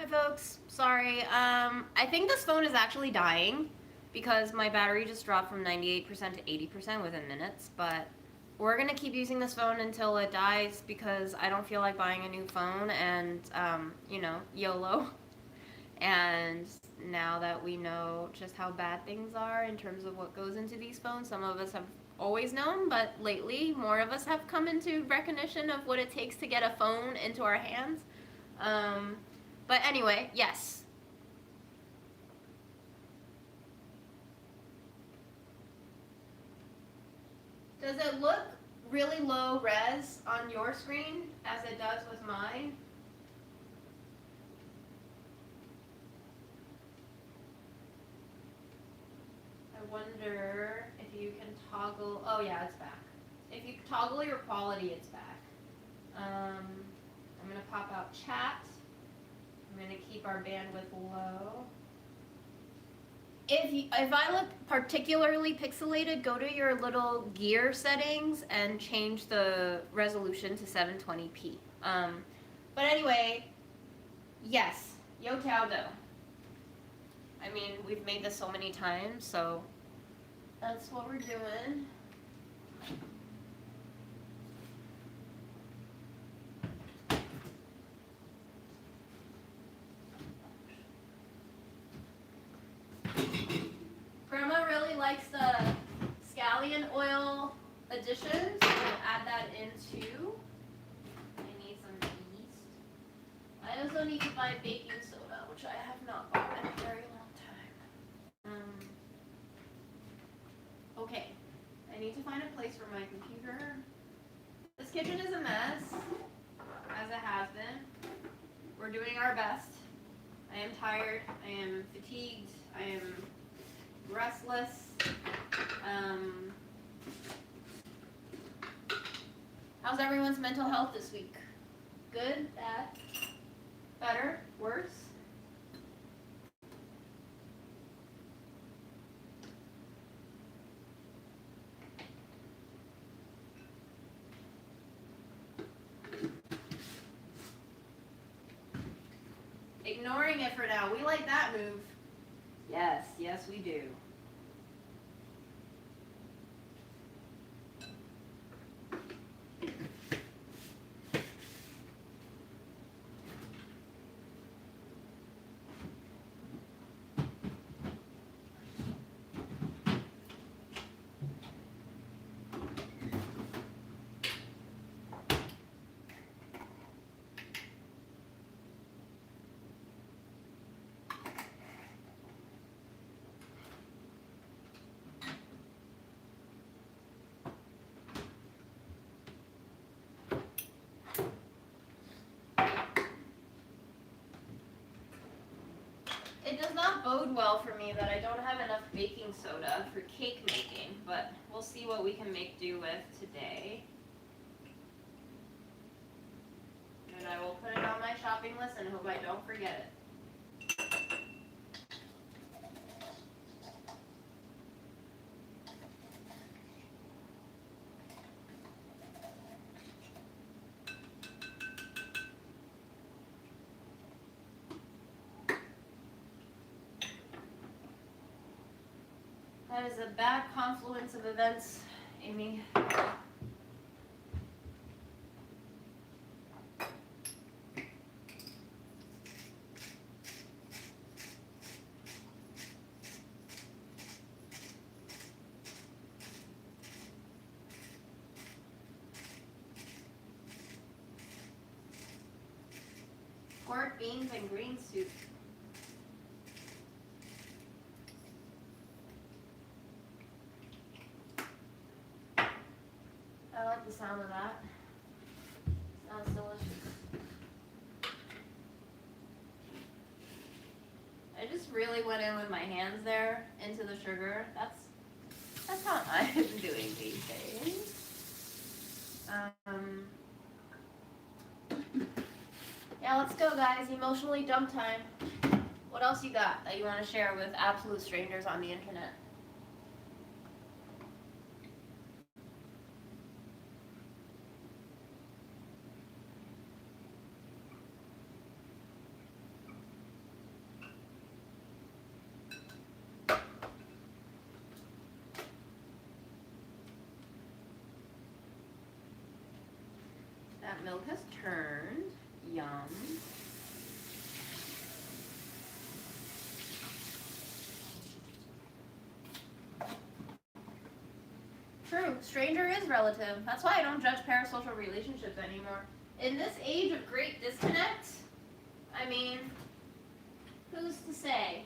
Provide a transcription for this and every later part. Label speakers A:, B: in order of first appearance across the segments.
A: Hi folks, sorry. I think this phone is actually dying because my battery just dropped from 98% to 80% within minutes, but we're gonna keep using this phone until it dies because I don't feel like buying a new phone and, YOLO. And now that we know just how bad things are in terms of what goes into these phones, some of us have always known, but lately more of us have come into recognition of what it takes to get a phone into our hands. Um, but anyway, yes. Does it look really low res on your screen as it does with mine? I wonder if you can toggle. Oh yeah, it's back. If you toggle your quality, it's back. I'm gonna pop out chat. I'm gonna keep our bandwidth low. If I look particularly pixelated, go to your little gear settings and change the resolution to 720p. But anyway, yes, yo cow dough. I mean, we've made this so many times, so that's what we're doing. Grandma really likes the scallion oil addition, so we'll add that in too. I need some yeast. I also need to buy baking soda, which I have not bought in a very long time. Okay, I need to find a place for my computer. This kitchen is a mess, as it has been. We're doing our best. I am tired, I am fatigued, I am restless. How's everyone's mental health this week? Good? Bad? Better? Worse? Ignoring it for now. We like that move. Yes, yes we do. It does not bode well for me that I don't have enough baking soda for cake making, but we'll see what we can make do with today. And I will put it on my shopping list and hope I don't forget it. That is a bad confluence of events, Amy. Pork, beans, and green soup. I like the sound of that. Sounds delicious. I just really went in with my hands there into the sugar. That's how I'm doing these days. Yeah, let's go, guys. Emotionally dump time. What else you got that you want to share with absolute strangers on the internet? milk has turned. Yum. True. Stranger is relative. That's why I don't judge parasocial relationships anymore. In this age of great disconnect, I mean, who's to say?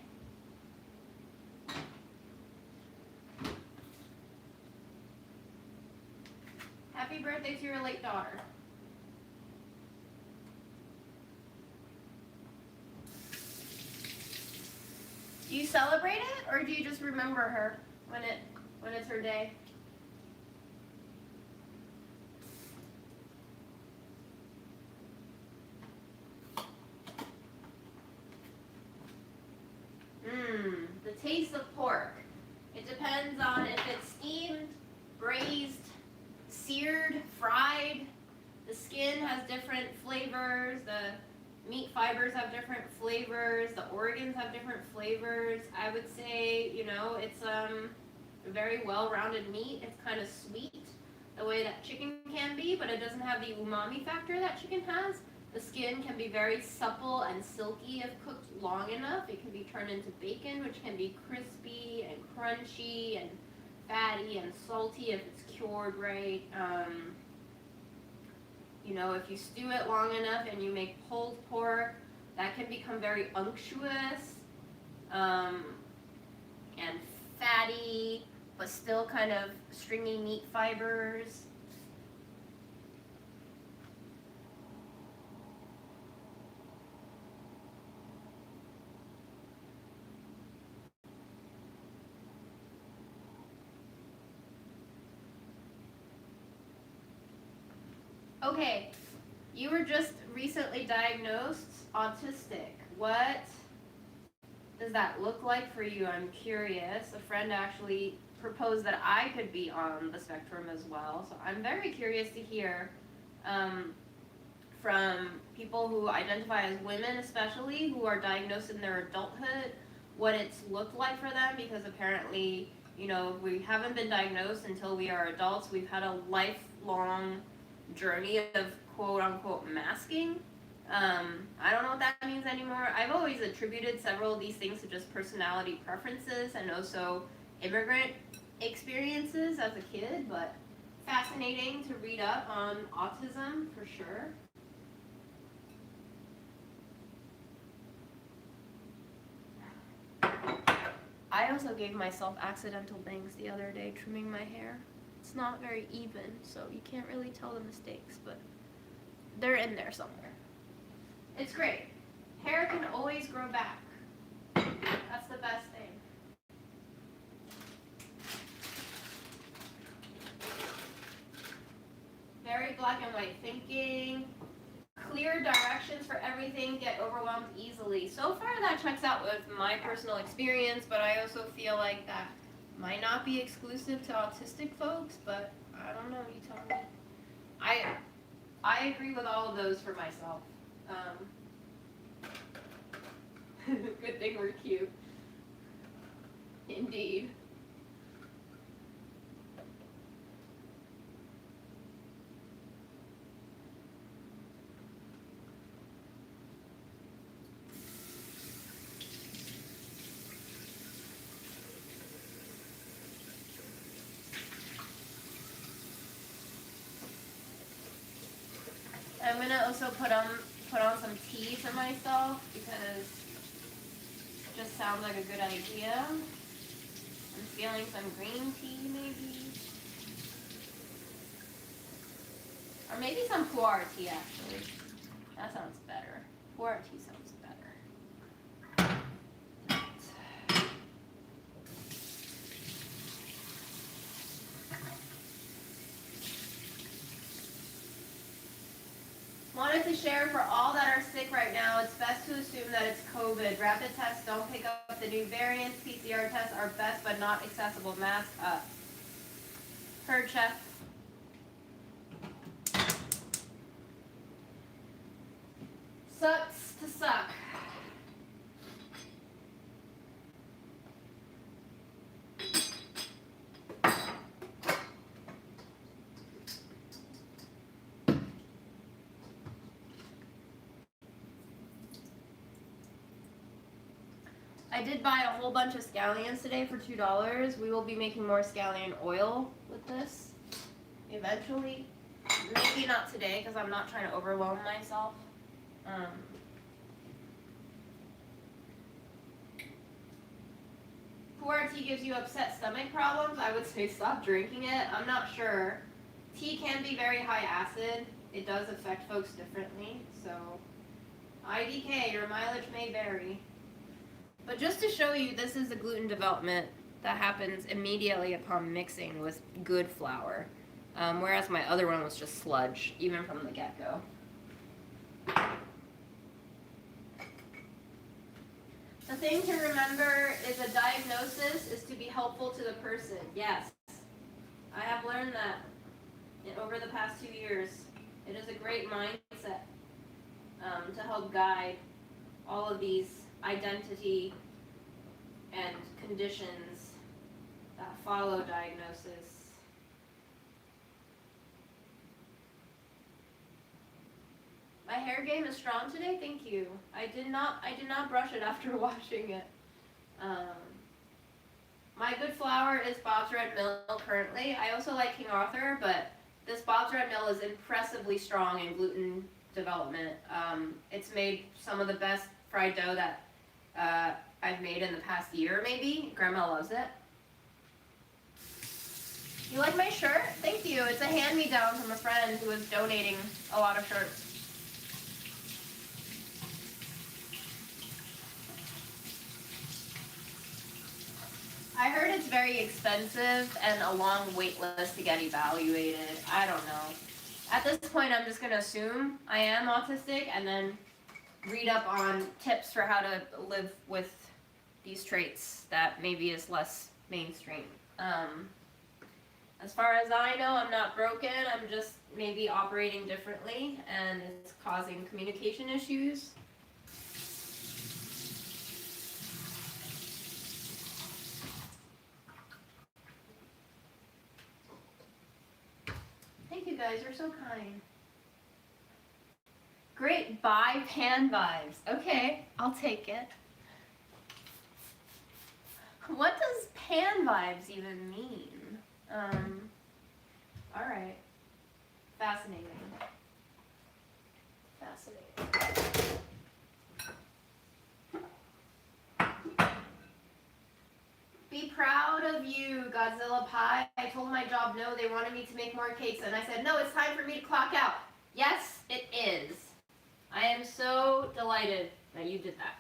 A: Happy birthday to your late daughter. Do you celebrate it, or do you just remember her when it's her day? The taste of pork. It depends on if it's steamed, braised, seared, fried. The skin has different flavors. The meat fibers have different flavors. The organs have different flavors. I would say, it's a very well-rounded meat. It's kind of sweet the way that chicken can be, but it doesn't have the umami factor that chicken has. The skin can be very supple and silky if cooked long enough. It can be turned into bacon, which can be crispy and crunchy and fatty and salty if it's cured right. If you stew it long enough and you make pulled pork, that can become very unctuous and fatty, but still kind of stringy meat fibers. Okay, you were just recently diagnosed autistic. What does that look like for you? I'm curious. A friend actually proposed that I could be on the spectrum as well. So I'm very curious to hear from people who identify as women, especially, who are diagnosed in their adulthood, what it's looked like for them, because apparently, we haven't been diagnosed until we are adults. We've had a lifelong journey of quote-unquote masking. I don't know what that means anymore. I've always attributed several of these things to just personality preferences and also immigrant experiences as a kid, but fascinating to read up on autism for sure. I also gave myself accidental bangs the other day trimming my hair. It's not very even, so you can't really tell the mistakes, but they're in there somewhere. It's great. Hair can always grow back. That's the best thing. Very black and white thinking. Clear directions for everything, get overwhelmed easily. So far that checks out with my personal experience, but I also feel like that might not be exclusive to autistic folks, but I don't know, you tell me. I agree with all of those for myself. Good thing we're cute. Indeed. I'm gonna also put on some tea for myself because it just sounds like a good idea. I'm feeling some green tea maybe. Or maybe some pu'er tea actually. That sounds better. Pu'er tea sounds better. Wanted to share for all that are sick right now, it's best to assume that it's COVID. Rapid tests don't pick up the new variants. PCR tests are best but not accessible. Mask up. Heard, Chef. Sucks to suck. I did buy a whole bunch of scallions today for $2. We will be making more scallion oil with this eventually. Maybe not today because I'm not trying to overwhelm myself. Poor tea gives you upset stomach problems. I would say stop drinking it. I'm not sure. Tea can be very high acid. It does affect folks differently. So IDK, your mileage may vary. But just to show you, this is the gluten development that happens immediately upon mixing with good flour. Whereas my other one was just sludge, even from the get-go. The thing to remember is a diagnosis is to be helpful to the person. Yes, I have learned that over the past 2 years. It is a great mindset to help guide all of these identity and conditions that follow diagnosis. My hair game is strong today. Thank you. I did not brush it after washing it. My good flour is Bob's Red Mill currently. I also like King Arthur, but this Bob's Red Mill is impressively strong in gluten development. It's made some of the best fried dough that I've made in the past year, maybe. Grandma loves it. You like my shirt? Thank you. It's a hand-me-down from a friend who is donating a lot of shirts. I heard it's very expensive and a long wait list to get evaluated. I don't know. At this point, I'm just going to assume I am autistic and then read up on tips for how to live with these traits that maybe is less mainstream. As far as I know, I'm not broken. I'm just maybe operating differently and it's causing communication issues. Thank you guys, you're so kind. Great buy pan vibes. Okay, I'll take it. What does pan vibes even mean? All right. Fascinating. Fascinating. Be proud of you, Godzilla Pie. I told my job no, they wanted me to make more cakes, and I said, no, it's time for me to clock out. Yes, it is. I am so delighted that you did that.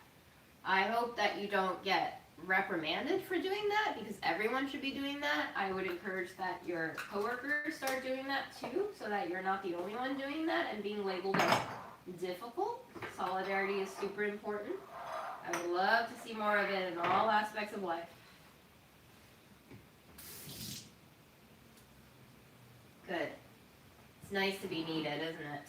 A: I hope that you don't get reprimanded for doing that, because everyone should be doing that. I would encourage that your coworkers start doing that too, so that you're not the only one doing that and being labeled as difficult. Solidarity is super important. I would love to see more of it in all aspects of life. Good. It's nice to be needed, isn't it?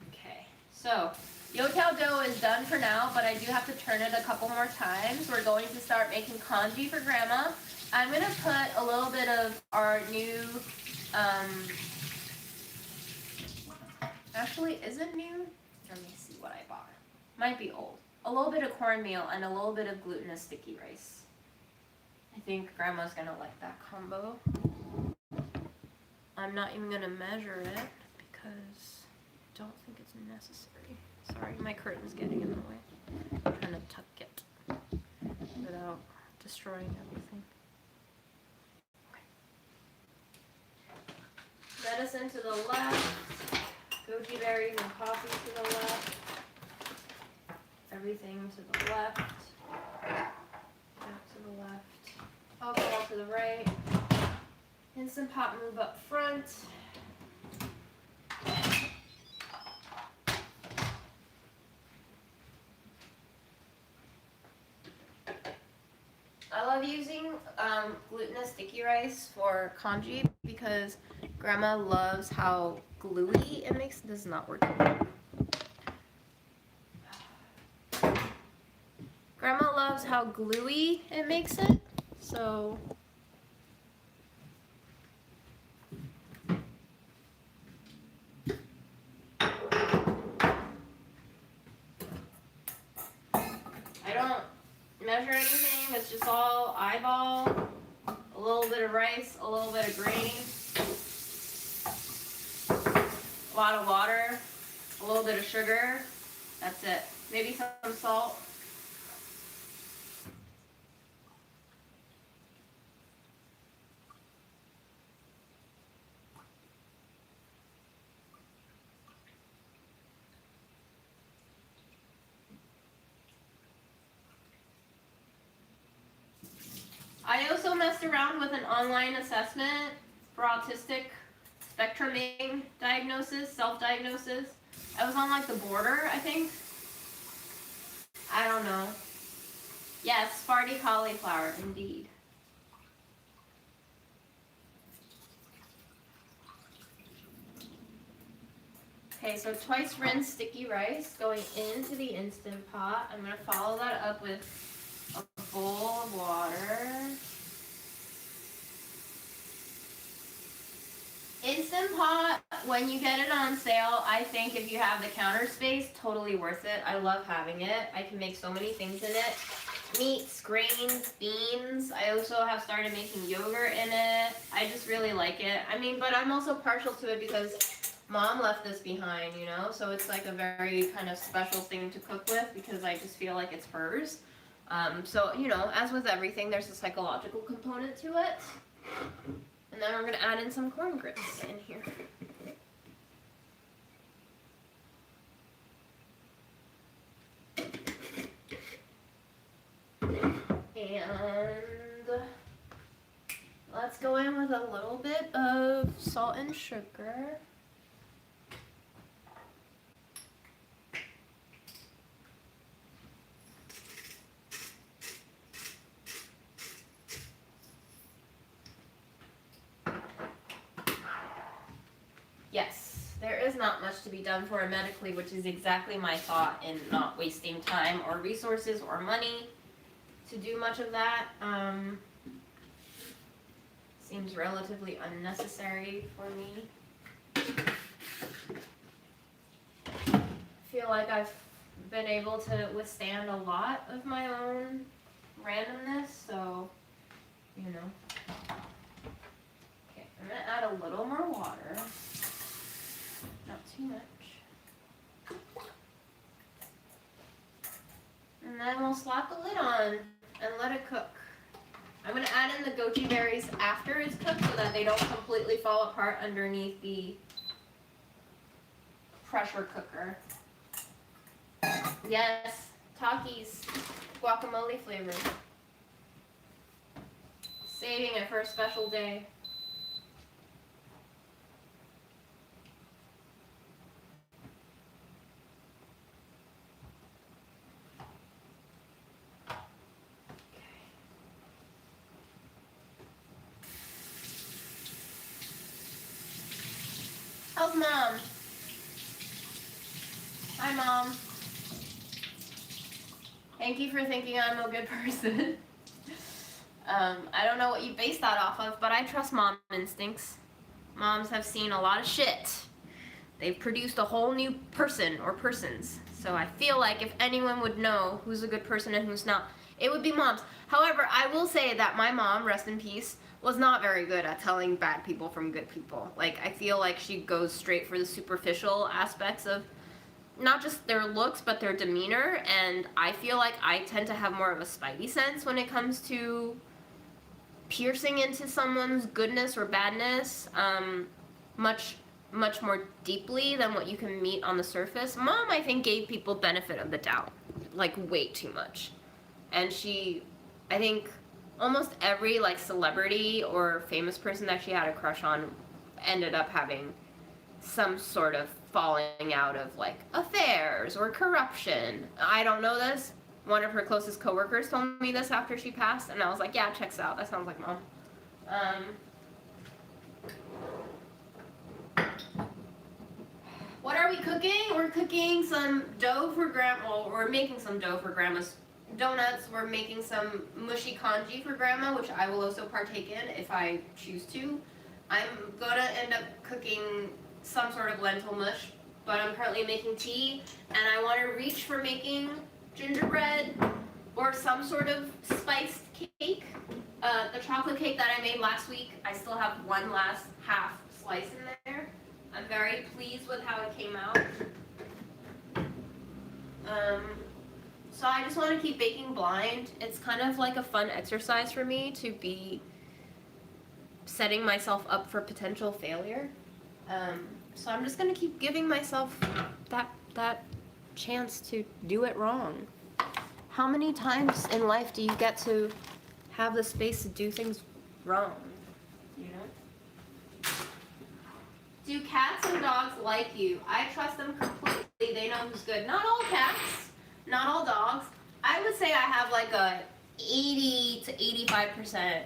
A: Okay, so youtiao dough is done for now, but I do have to turn it a couple more times. We're going to start making congee for Grandma. I'm going to put a little bit of our new, actually, is it new? Let me see what I bought. Might be old. A little bit of cornmeal and a little bit of glutinous sticky rice. I think Grandma's gonna like that combo. I'm not even gonna measure it because I don't think it's necessary. Sorry, my curtain's getting in the way. I'm trying to tuck it without destroying everything. Okay. Medicine to the left, goji berries and coffee to the left, everything to the left, back to the left. Alcohol to the right. Instant Pot move up front. I love using glutinous sticky rice for congee because Grandma loves how gluey it makes. This is not working. Grandma loves how gluey it makes it. So just all eyeball, a little bit of rice, a little bit of grain, a lot of water, a little bit of sugar. That's it. Maybe some salt. I also messed around with an online assessment for autistic spectruming diagnosis, self-diagnosis. I was on like the border, I think. I don't know. Yes, Sparty cauliflower, indeed. Okay, so twice rinsed sticky rice going into the Instant Pot. I'm going to follow that up with a bowl of water. Instant Pot, when you get it on sale, I think if you have the counter space, totally worth it. I love having it. I can make so many things in it. Meats, grains, beans. I also have started making yogurt in it. I just really like it. I mean, but I'm also partial to it because Mom left this behind, you know? So it's like a very kind of special thing to cook with because I just feel like it's hers. So, you know, as with everything, there's a psychological component to it. And then we're going to add in some corn grits in here. And let's go in with a little bit of salt and sugar. Yes, there is not much to be done for it medically, which is exactly my thought in not wasting time or resources or money to do much of that. Seems relatively unnecessary for me. I feel like I've been able to withstand a lot of my own randomness, so, you know. Okay, I'm gonna add a little more water. Not too much. And then we'll slap the lid on and let it cook. I'm going to add in the goji berries after it's cooked so that they don't completely fall apart underneath the pressure cooker. Yes, Takis, guacamole flavor. Saving it for a special day. How's Mom? Hi, Mom. Thank you for thinking I'm a good person. I don't know what you base that off of, but I trust mom instincts. Moms have seen a lot of shit. They've produced a whole new person or persons. So I feel like if anyone would know who's a good person and who's not, it would be moms. However, I will say that my mom, rest in peace, was not very good at telling bad people from good people. Like, I feel like she goes straight for the superficial aspects of not just their looks, but their demeanor, and I feel like I tend to have more of a spidey sense when it comes to piercing into someone's goodness or badness, much more deeply than what you can meet on the surface. Mom, I think, gave people benefit of the doubt, like, way too much. And she, I think, almost every, like, celebrity or famous person that she had a crush on ended up having some sort of falling out of, like, affairs or corruption. I don't know this. One of her closest coworkers told me this after she passed, and I was like, yeah, checks out. That sounds like Mom. What are we cooking? We're cooking some dough for Grandma. Well, we're making some dough for Grandma's donuts. We're making some mushy congee for Grandma, which I will also partake in if I choose to. I'm gonna end up cooking some sort of lentil mush, but I'm currently making tea, and I want to reach for making gingerbread or some sort of spiced cake. The chocolate cake that I made last week, I still have one last half slice in there. I'm very pleased with how it came out. So I just want to keep baking blind. It's kind of like a fun exercise for me to be setting myself up for potential failure. So I'm just gonna keep giving myself that chance to do it wrong. How many times in life do you get to have the space to do things wrong? You know? Do cats and dogs like you? I trust them completely. They know who's good. Not all cats, not all dogs. I would say I have like a 80 to 85%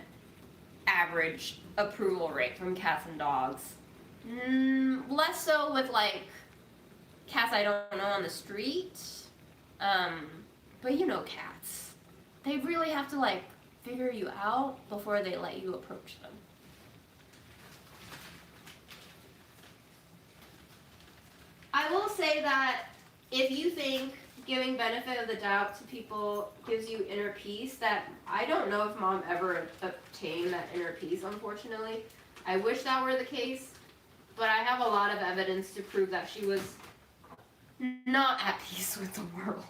A: average approval rate from cats and dogs. Less so with like cats I don't know on the street. But you know cats. They really have to like figure you out before they let you approach them. I will say that if you think giving benefit of the doubt to people gives you inner peace, that I don't know if Mom ever obtained that inner peace, unfortunately. I wish that were the case, but I have a lot of evidence to prove that she was not at peace with the world.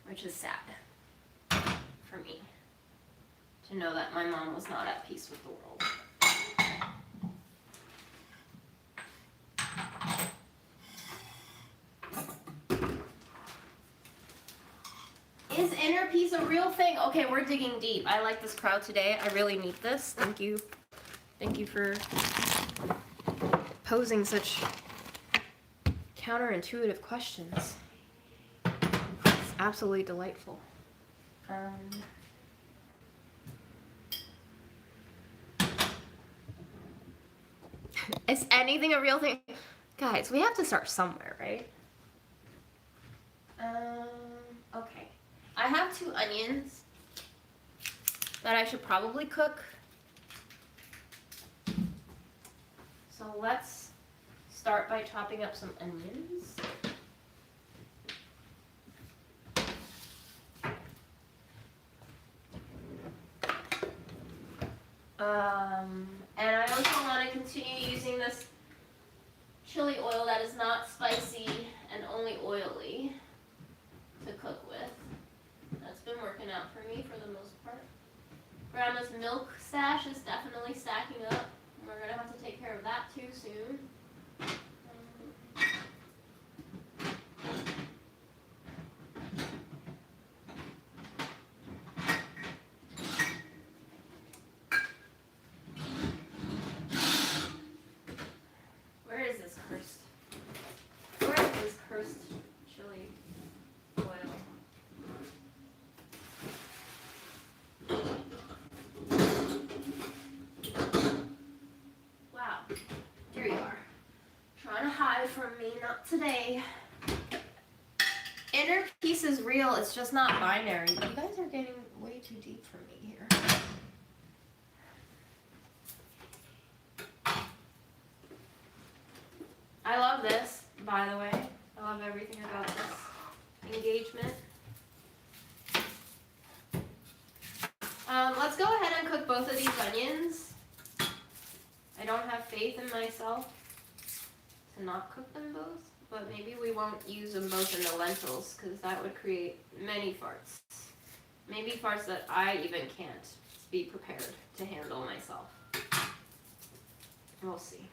A: Which is sad for me to know that my mom was not at peace with the world. Is inner peace a real thing? Okay, we're digging deep. I like this crowd today. I really need this. Thank you. Thank you for posing such counterintuitive questions. It's absolutely delightful. Is anything a real thing? Guys, we have to start somewhere, right? Okay. I have 2 onions that I should probably cook. So let's start by chopping up some onions. And I also want to continue using this chili oil that is not spicy and only oily to cook with. That's been working out for me for the most part. Grandma's milk stash is definitely stacking up. We're going to have to take care of that too soon. Where is this cursed chili oil? Wow, here you are. Trying to hide from me, not today. Inner peace is real, it's just not binary. You guys are getting way too deep for me here. I love this, by the way. I love everything about this engagement. Let's go ahead and cook both of these onions. I don't have faith in myself to not cook them both, but maybe we won't use them both in the lentils because that would create many farts. Maybe farts that I even can't be prepared to handle myself. We'll see.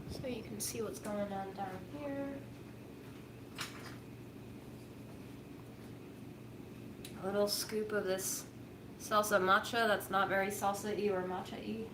A: So you can see what's going on down here. A little scoop of this salsa matcha that's not very salsa-y or matcha-y.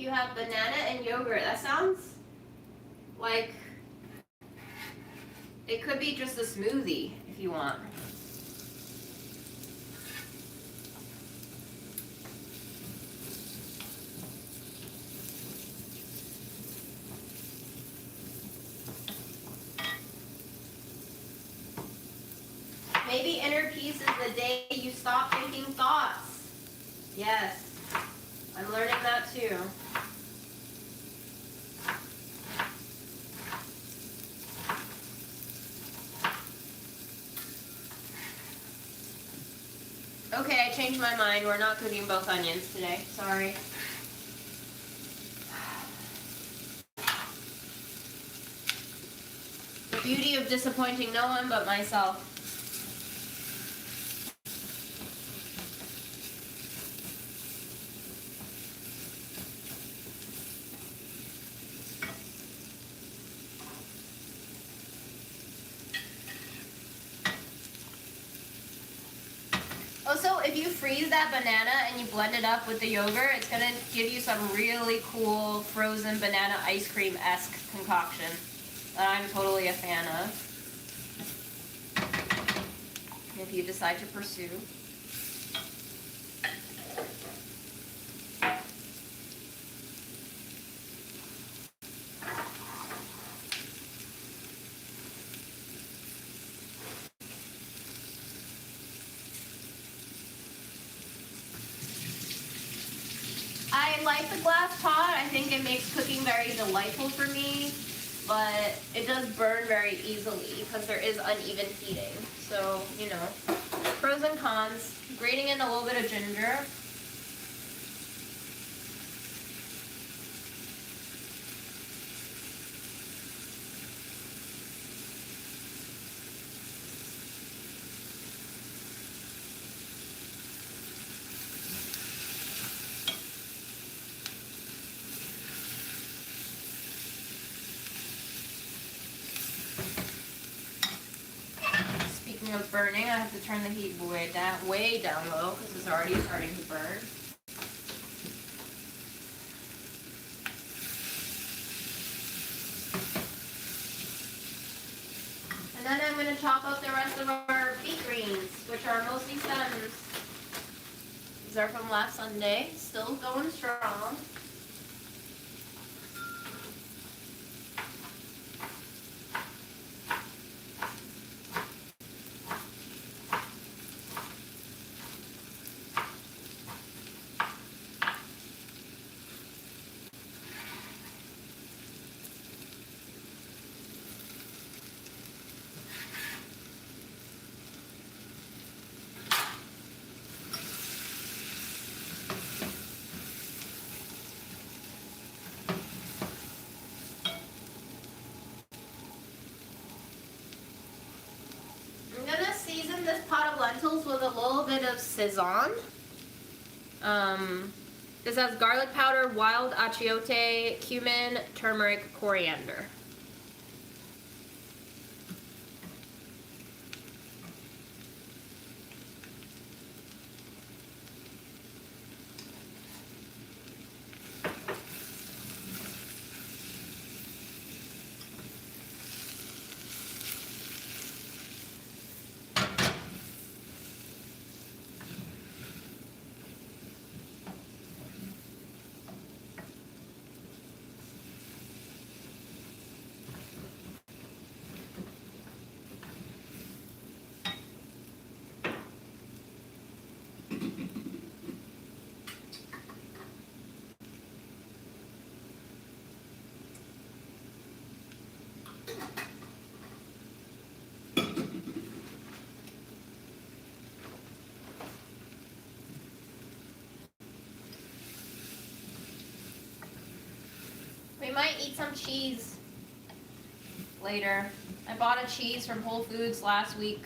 A: you have banana and yogurt. That sounds like it could be just a smoothie if you want. Maybe inner peace is the day you stop thinking thoughts. Yes, I'm learning that too. Okay, I changed my mind. We're not cooking both onions today. Sorry. The beauty of disappointing no one but myself. Also, if you freeze that banana and you blend it up with the yogurt, it's going to give you some really cool frozen banana ice cream-esque concoction that I'm totally a fan of. If you decide to pursue. I like the glass pot. I think it makes cooking very delightful for me, but it does burn very easily because there is uneven heating. So, you know, pros and cons. Grating in a little bit of ginger. Of burning, I have to turn the heat way down low because it's already starting to burn. And then I'm going to chop up the rest of our beet greens, which are mostly stems. These are from last Sunday, still going strong. This pot of lentils with a little bit of Szechuan. This has garlic powder, wild achiote, cumin, turmeric, coriander. We might eat some cheese later. I bought a cheese from Whole Foods last week.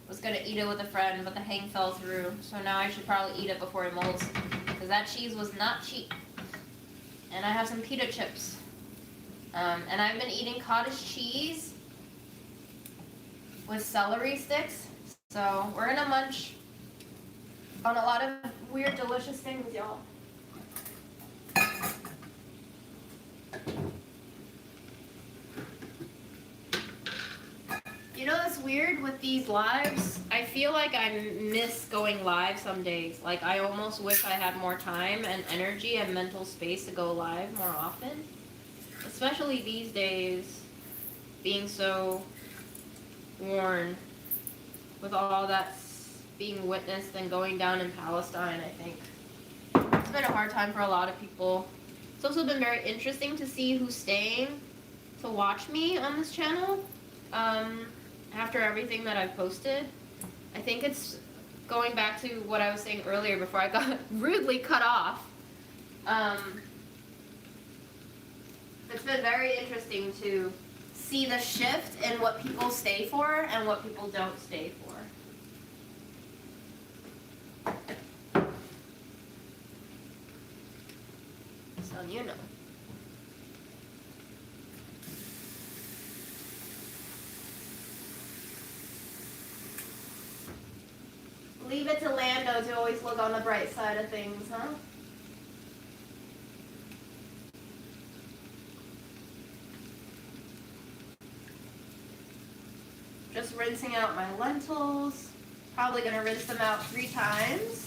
A: Was gonna eat it with a friend, but the hang fell through. So now I should probably eat it before it molds, because that cheese was not cheap. And I have some pita chips. And I've been eating cottage cheese with celery sticks. So we're gonna munch on a lot of weird, delicious things, y'all. You know, it's weird with these lives. I feel like I miss going live some days. Like, I almost wish I had more time and energy and mental space to go live more often. Especially these days, being so worn with all that's being witnessed and going down in Palestine, I think. It's been a hard time for a lot of people. It's also been very interesting to see who's staying to watch me on this channel. After everything that I've posted. I think it's going back to what I was saying earlier before I got rudely cut off. It's been very interesting to see the shift in what people stay for and what people don't stay for. So you know. Leave it to Lando to always look on the bright side of things, huh? Just rinsing out my lentils. Probably gonna rinse them out 3 times.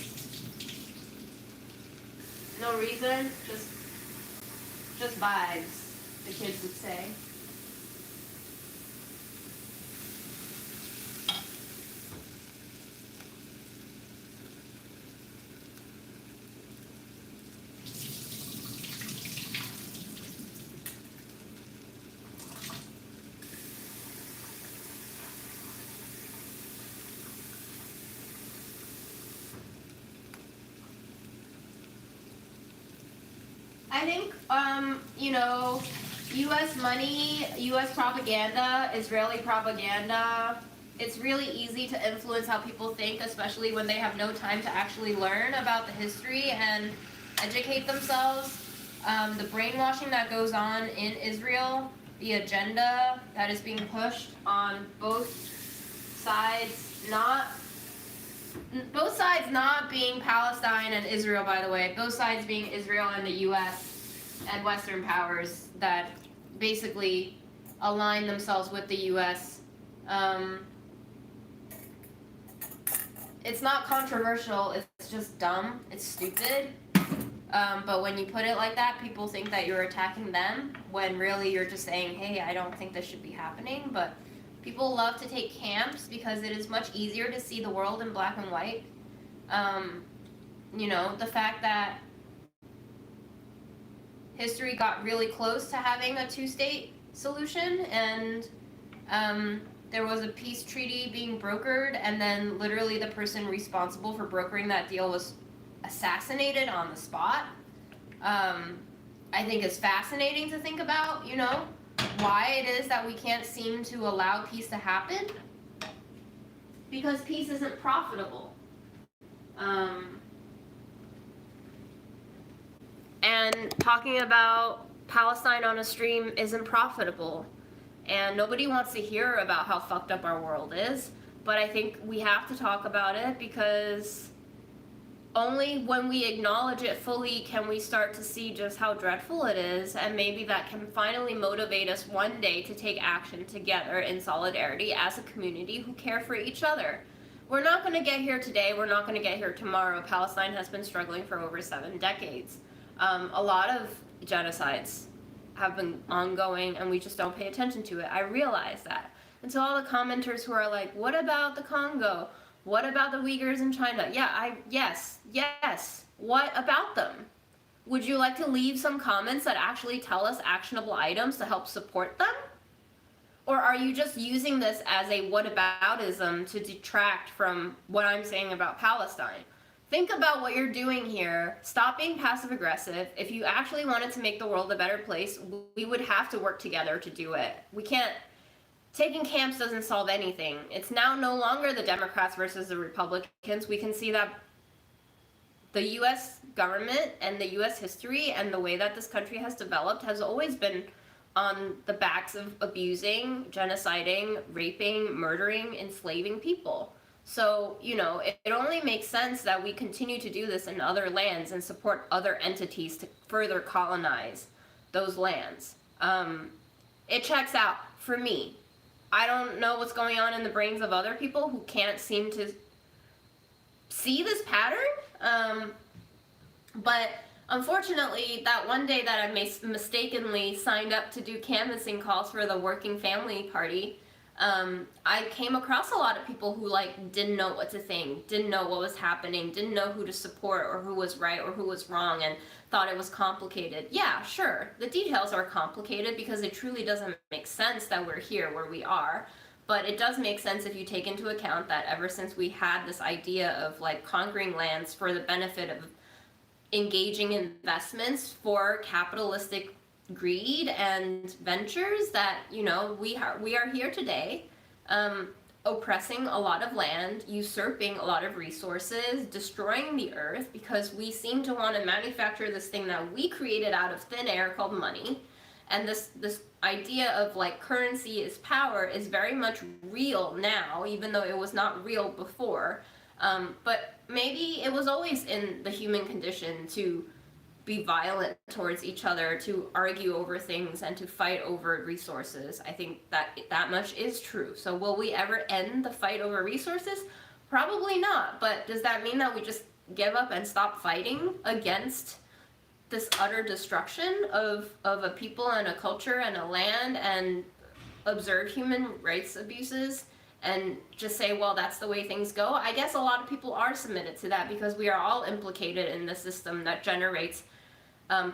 A: No reason, just vibes, the kids would say. I think, you know, U.S. money, U.S. propaganda, Israeli propaganda, it's really easy to influence how people think, especially when they have no time to actually learn about the history and educate themselves. The brainwashing that goes on in Israel, the agenda that is being pushed on both sides, not being Palestine and Israel, by the way. Both sides being Israel and the U.S. and Western powers that basically align themselves with the U.S. It's not controversial. It's just dumb. It's stupid. But when you put it like that, people think that you're attacking them when really you're just saying, hey, I don't think this should be happening. But people love to take camps because it is much easier to see the world in black and white. You know, the fact that history got really close to having a 2-state solution, and there was a peace treaty being brokered, and then literally the person responsible for brokering that deal was assassinated on the spot. I think it's fascinating to think about, you know, why it is that we can't seem to allow peace to happen. Because peace isn't profitable. And talking about Palestine on a stream isn't profitable. And nobody wants to hear about how fucked up our world is. But I think we have to talk about it because only when we acknowledge it fully can we start to see just how dreadful it is, and maybe that can finally motivate us one day to take action together in solidarity as a community who care for each other. We're not going to get here today, we're not going to get here tomorrow. Palestine has been struggling for over 7 decades. A lot of genocides have been ongoing and we just don't pay attention to it. I realize that. And so all the commenters who are like, what about the Congo? What about the Uyghurs in China? Yeah, yes. What about them? Would you like to leave some comments that actually tell us actionable items to help support them? Or are you just using this as a whataboutism to detract from what I'm saying about Palestine? Think about what you're doing here. Stop being passive aggressive. If you actually wanted to make the world a better place, we would have to work together to do it. We can't. Taking camps doesn't solve anything. It's now no longer the Democrats versus the Republicans. We can see that the U.S. government and the U.S. history and the way that this country has developed has always been on the backs of abusing, genociding, raping, murdering, enslaving people. So, you know, it only makes sense that we continue to do this in other lands and support other entities to further colonize. those lands. It checks out for me. I don't know what's going on in the brains of other people who can't seem to see this pattern. But unfortunately, that one day that I mistakenly signed up to do canvassing calls for the Working Family Party, I came across a lot of people who like didn't know what to think, didn't know what was happening, didn't know who to support or who was right or who was wrong, and thought it was complicated. Yeah, sure, the details are complicated because it truly doesn't make sense that we're here where we are. But it does make sense if you take into account that ever since we had this idea of like conquering lands for the benefit of engaging investments for capitalistic greed and ventures, that we are here today, oppressing a lot of land, usurping a lot of resources, destroying the earth because we seem to want to manufacture this thing that we created out of thin air called money. And this idea of like currency is power is very much real now, even though it was not real before. But maybe it was always in the human condition to be violent towards each other, to argue over things, and to fight over resources. I think that much is true. So will we ever end the fight over resources? Probably not. But does that mean that we just give up and stop fighting against this utter destruction of a people and a culture and a land, and observe human rights abuses and just say, well, that's the way things go? I guess a lot of people are submitted to that because we are all implicated in the system that generates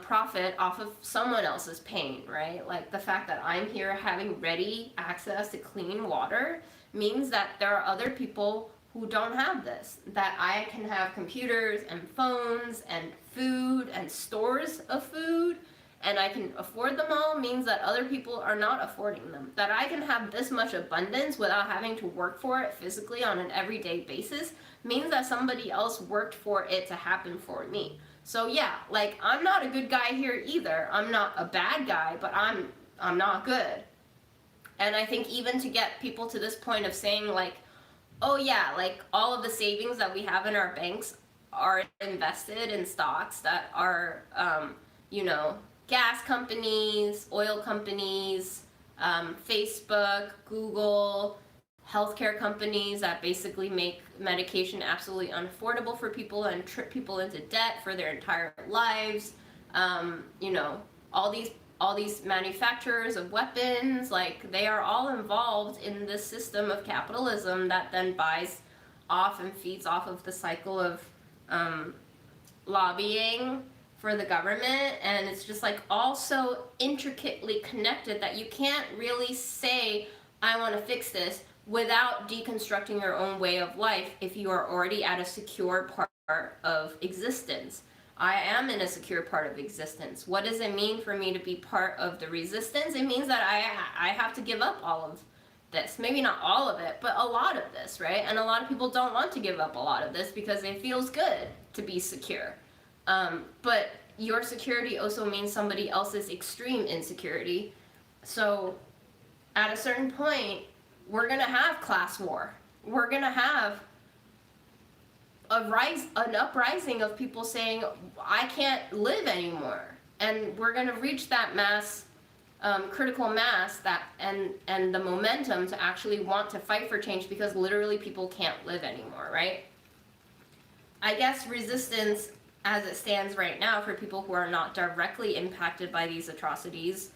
A: profit off of someone else's pain, right? Like the fact that I'm here having ready access to clean water means that there are other people who don't have this, that I can have computers and phones and food and stores of food, and I can afford them all, means that other people are not affording them. That I can have this much abundance without having to work for it physically on an everyday basis means that somebody else worked for it to happen for me. So yeah, like, I'm not a good guy here either. I'm not a bad guy, but I'm not good. And I think even to get people to this point of saying like, oh yeah, like all of the savings that we have in our banks are invested in stocks that are, gas companies, oil companies, Facebook, Google, healthcare companies that basically make medication absolutely unaffordable for people and trip people into debt for their entire lives. All these manufacturers of weapons, like, they are all involved in this system of capitalism that then buys off and feeds off of the cycle of lobbying for the government. And it's just like all so intricately connected that you can't really say, I want to fix this, without deconstructing your own way of life if you are already at a secure part of existence. I am in a secure part of existence. What does it mean for me to be part of the resistance? It means that I have to give up all of this. Maybe not all of it, but a lot of this, right? And a lot of people don't want to give up a lot of this because it feels good to be secure. But your security also means somebody else's extreme insecurity. So at a certain point, we're gonna have class war. We're gonna have an uprising of people saying, I can't live anymore. And we're gonna reach that mass, critical mass, that and the momentum to actually want to fight for change, because literally people can't live anymore, right? I guess resistance, as it stands right now, for people who are not directly impacted by these atrocities,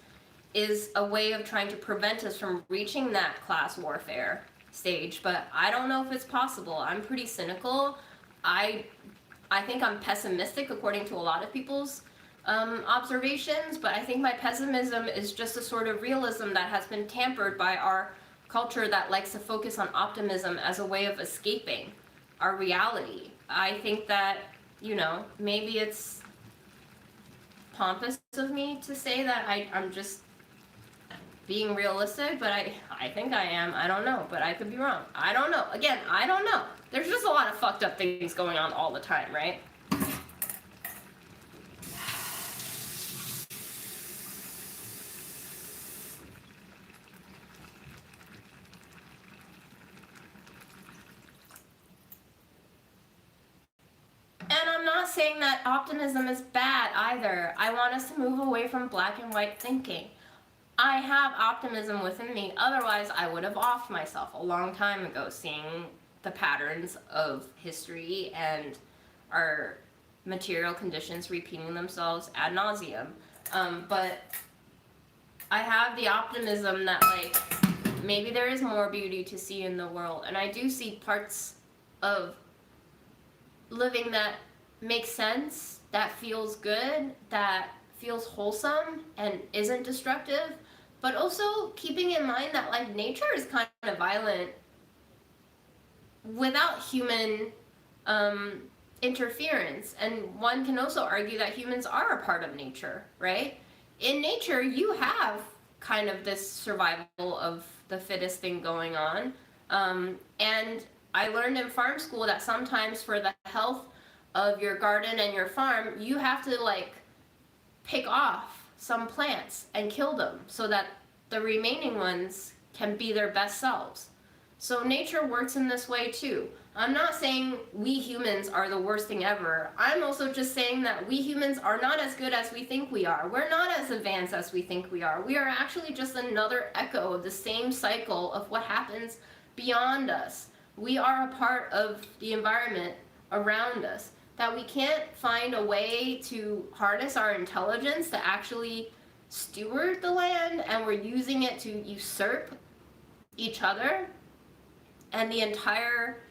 A: is a way of trying to prevent us from reaching that class warfare stage. But I don't know if it's possible. I'm pretty cynical. I think I'm pessimistic according to a lot of people's observations, but I think my pessimism is just a sort of realism that has been tampered by our culture that likes to focus on optimism as a way of escaping our reality. I think that, maybe it's pompous of me to say that I'm just being realistic, but I think I am. I don't know, but I could be wrong. I don't know. Again, I don't know. There's just a lot of fucked up things going on all the time, right? And I'm not saying that optimism is bad either. I want us to move away from black and white thinking. I have optimism within me, otherwise I would have offed myself a long time ago, seeing the patterns of history and our material conditions repeating themselves ad nauseum. But I have the optimism that, like, maybe there is more beauty to see in the world, and I do see parts of living that makes sense, that feels good, that feels wholesome and isn't destructive, but also keeping in mind that, like, nature is kind of violent without human interference. And one can also argue that humans are a part of nature, right? In nature, you have kind of this survival of the fittest thing going on. And I learned in farm school that sometimes for the health of your garden and your farm, you have to, like, pick off some plants and kill them so that the remaining ones can be their best selves. So nature works in this way too. I'm not saying we humans are the worst thing ever. I'm also just saying that we humans are not as good as we think we are. We're not as advanced as we think we are. We are actually just another echo of the same cycle of what happens beyond us. We are a part of the environment around us. That we can't find a way to harness our intelligence to actually steward the land, and we're using it to usurp each other and the entire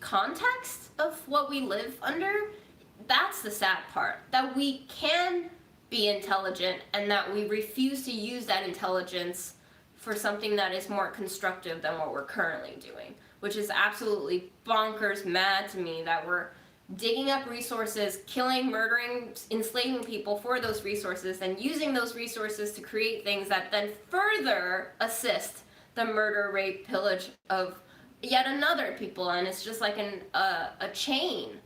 A: context of what we live under. That's the sad part, that we can be intelligent and that we refuse to use that intelligence for something that is more constructive than what we're currently doing, which is absolutely bonkers mad to me, that we're digging up resources, killing, murdering, enslaving people for those resources, and using those resources to create things that then further assist the murder, rape, pillage of yet another people. And it's just like a chain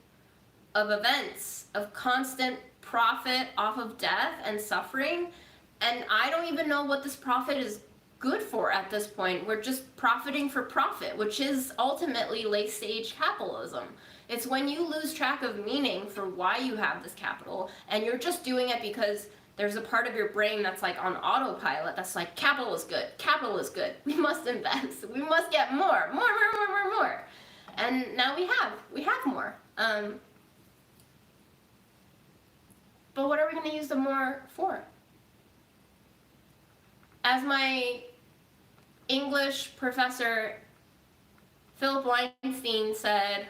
A: of events of constant profit off of death and suffering. And I don't even know what this profit is good for at this point. We're just profiting for profit, which is ultimately late stage capitalism. It's when you lose track of meaning for why you have this capital, and you're just doing it because there's a part of your brain that's like on autopilot, that's like, capital is good, we must invest, we must get more. And now we have more. But what are we gonna use the more for? As my English professor, Philip Weinstein, said,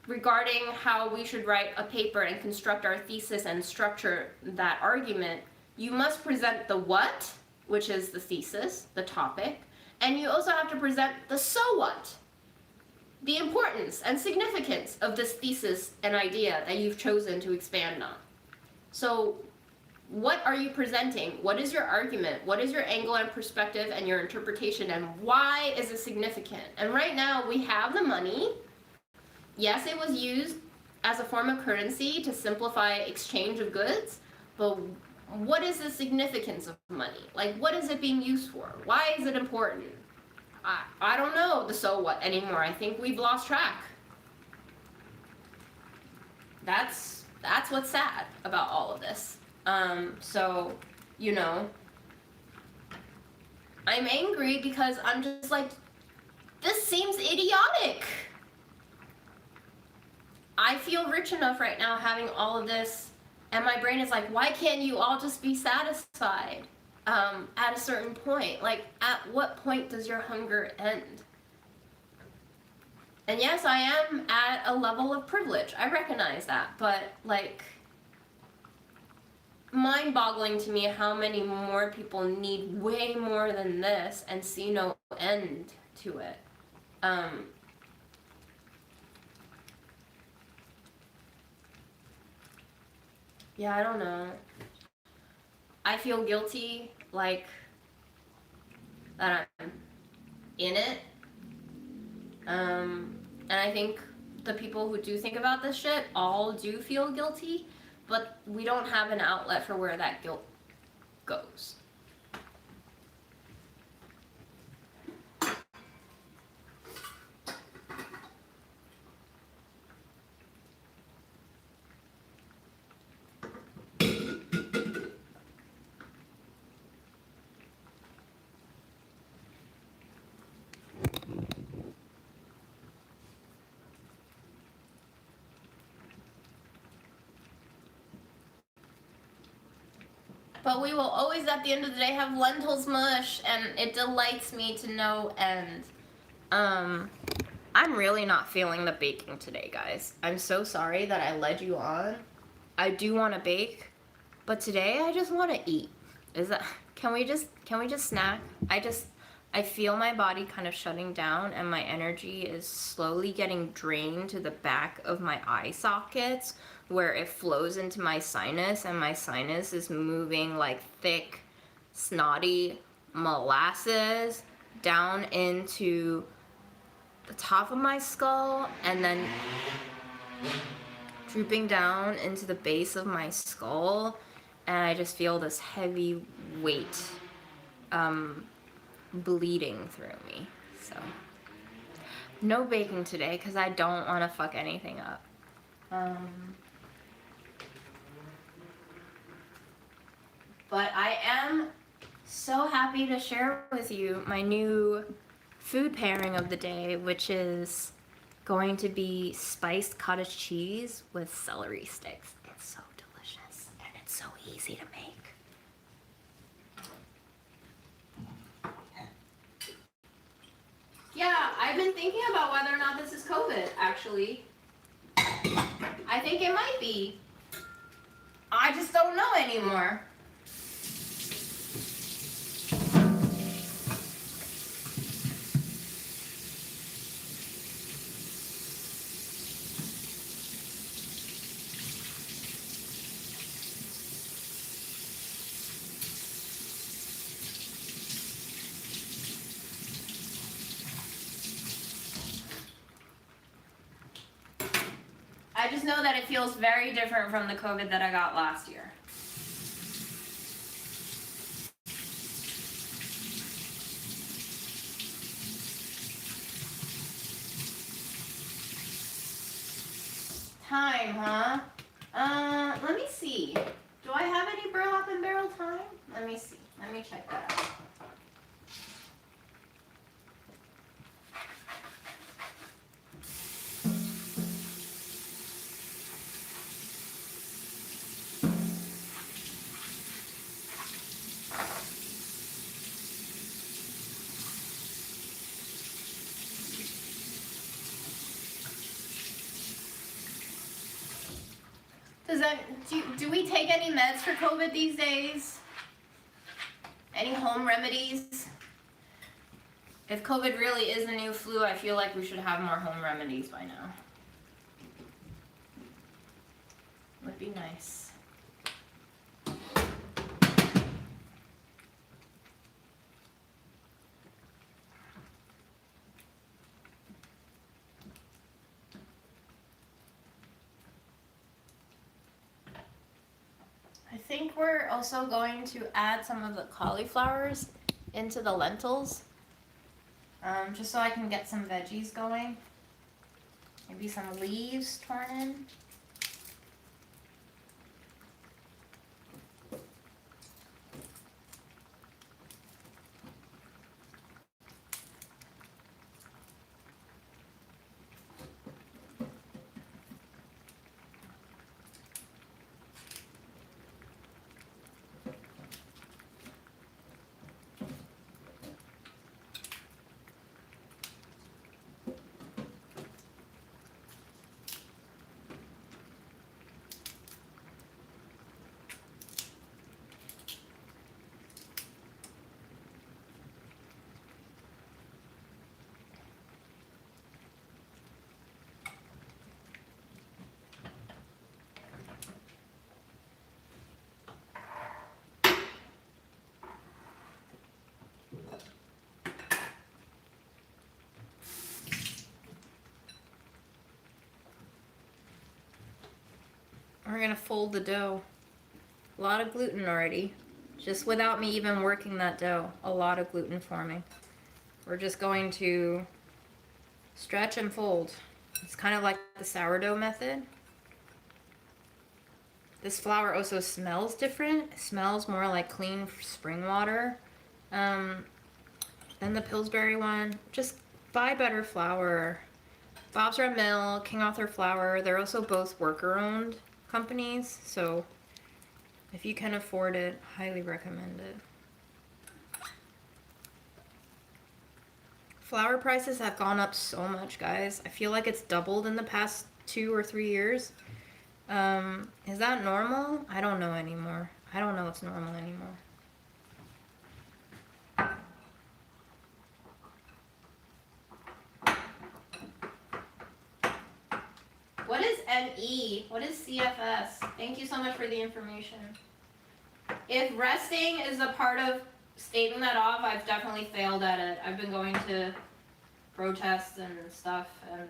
A: regarding how we should write a paper and construct our thesis and structure that argument, you must present the what, which is the thesis, the topic, and you also have to present the so what, the importance and significance of this thesis and idea that you've chosen to expand on. So what are you presenting? What is your argument? What is your angle and perspective and your interpretation, and why is it significant? And right now we have the money. Yes, it was used as a form of currency to simplify exchange of goods, but what is the significance of money? Like, what is it being used for? Why is it important? I don't know the so what anymore. I think we've lost track. That's what's sad about all of this. So, you know, I'm angry because I'm just like, this seems idiotic. I feel rich enough right now having all of this, and my brain is like, why can't you all just be satisfied at a certain point? Like, at what point does your hunger end? And yes, I am at a level of privilege. I recognize that, but, like, mind-boggling to me how many more people need way more than this and see no end to it. Yeah, I don't know. I feel guilty, like, that I'm in it. And I think the people who do think about this shit all do feel guilty, but we don't have an outlet for where that guilt goes. But we will always, at the end of the day, have lentils mush, and it delights me to no end. I'm really not feeling the baking today, guys. I'm so sorry that I led you on. I do want to bake, but today I just want to eat. Is that, can we just snack? I feel my body kind of shutting down, and my energy is slowly getting drained to the back of my eye sockets, where it flows into my sinus, and my sinus is moving like thick, snotty molasses down into the top of my skull, and then drooping down into the base of my skull, and I just feel this heavy weight bleeding through me. So no baking today because I don't want to fuck anything up. But I am so happy to share with you my new food pairing of the day, which is going to be spiced cottage cheese with celery sticks. It's so delicious and it's so easy to make. Yeah, I've been thinking about whether or not this is COVID, actually. I think it might be. I just don't know anymore. I just know that it feels very different from the COVID that I got last year. Thyme, huh? Let me see. Do I have any burlap and barrel thyme? Let me see. Let me check that out. Do we take any meds for COVID these days? Any home remedies? If COVID really is the new flu, I feel like we should have more home remedies by now. Would be nice. I think we're also going to add some of the cauliflowers into the lentils, just so I can get some veggies going. Maybe some leaves torn in. We're gonna fold the dough. A lot of gluten already. Just without me even working that dough. A lot of gluten forming. We're just going to stretch and fold. It's kind of like the sourdough method. This flour also smells different. It smells more like clean spring water than the Pillsbury one. Just buy better flour. Bob's Red Mill, King Arthur Flour, they're also both worker-owned companies, so If you can afford it, highly recommend it. Flour prices have gone up so much, guys. I feel like it's doubled in the past 2 or 3 years. Is that normal? I don't know anymore. I don't know what's normal anymore. What is ME? What is CFS? Thank you so much for the information. If resting is a part of staving that off, I've definitely failed at it. I've been going to protests and stuff, and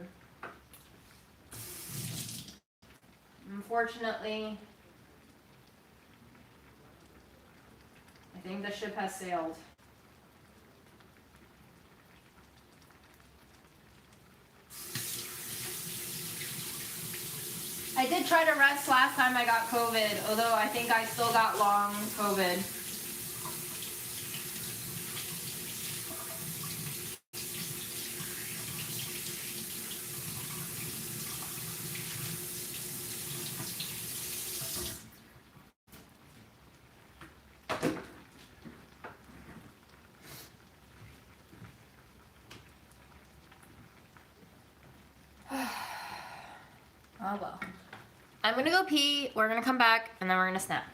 A: unfortunately, I think the ship has sailed. I did try to rest last time I got COVID, although I think I still got long COVID. Oh well. I'm gonna go pee, we're gonna come back, and then we're gonna snack.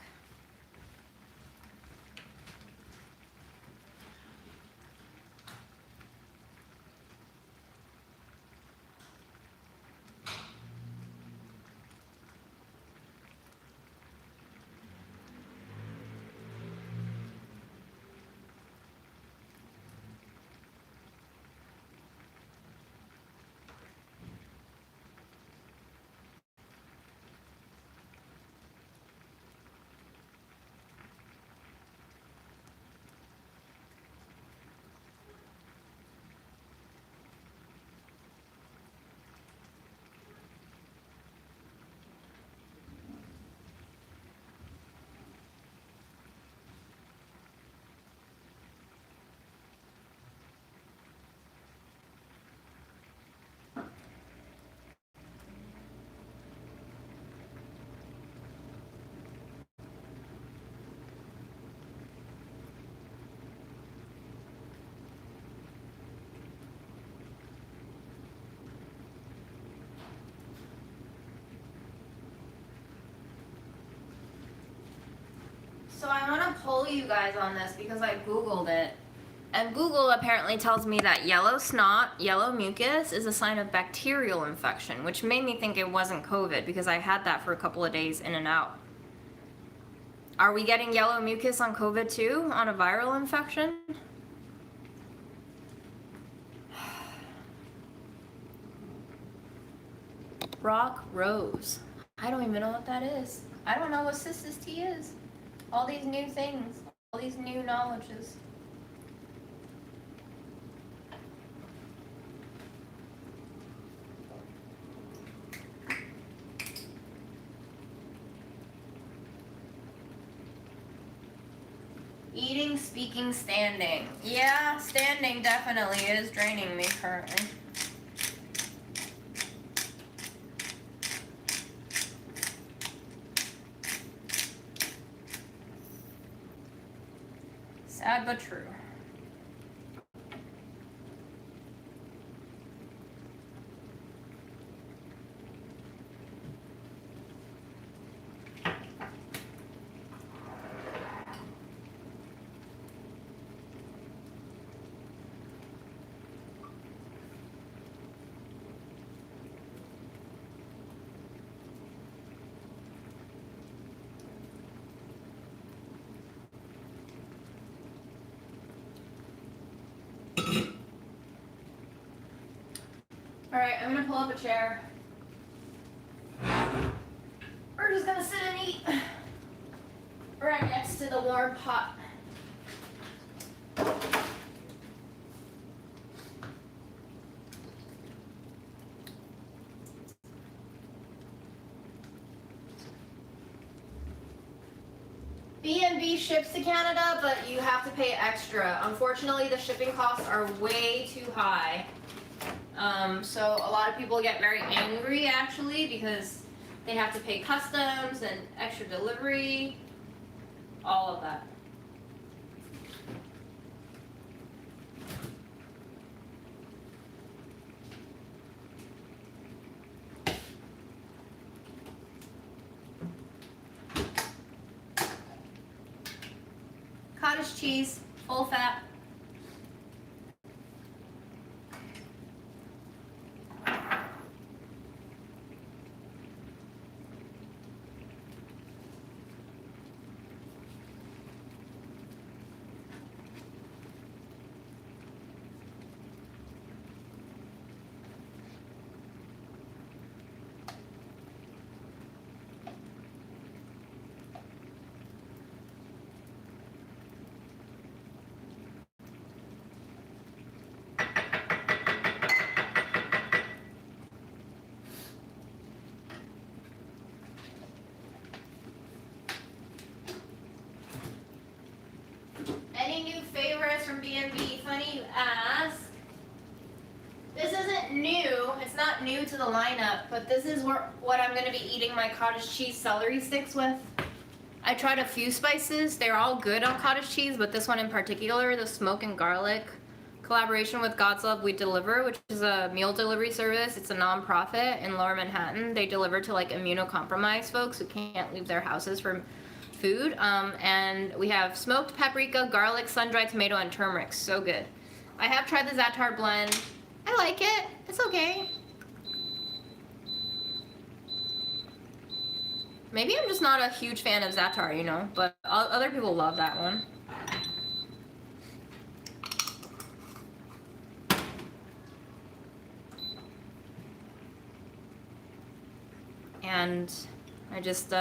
A: So I want to poll you guys on this because I Googled it. And Google apparently tells me that yellow snot, yellow mucus, is a sign of bacterial infection, which made me think it wasn't COVID because I had that for a couple of days in and out. Are we getting yellow mucus on COVID too, on a viral infection? Rock Rose. I don't even know what that is. I don't know what cystis T is. All these new things, all these new knowledges. Eating, speaking, standing. Yeah, standing definitely is draining me currently. Sad but true. Alright, I'm gonna pull up a chair. We're just gonna sit and eat right next to the warm pot. B&B ships to Canada, but you have to pay extra. Unfortunately, the shipping costs are way too high. So a lot of people get very angry actually because they have to pay customs and extra delivery. All of that. Cottage cheese, full fat. Any new favorites from B&B? Funny you ask. This isn't new. It's not new to the lineup, but this is what I'm going to be eating my cottage cheese celery sticks with. I tried a few spices. They're all good on cottage cheese, but this one in particular, the smoke and garlic collaboration with God's Love We Deliver, which is a meal delivery service. It's a nonprofit in Lower Manhattan. They deliver to like immunocompromised folks who can't leave their houses for food. And we have smoked paprika, garlic, sun-dried tomato, and turmeric. So good. I have tried the za'atar blend. I like it. It's okay. Maybe I'm just not a huge fan of za'atar, you know, but other people love that one. And I just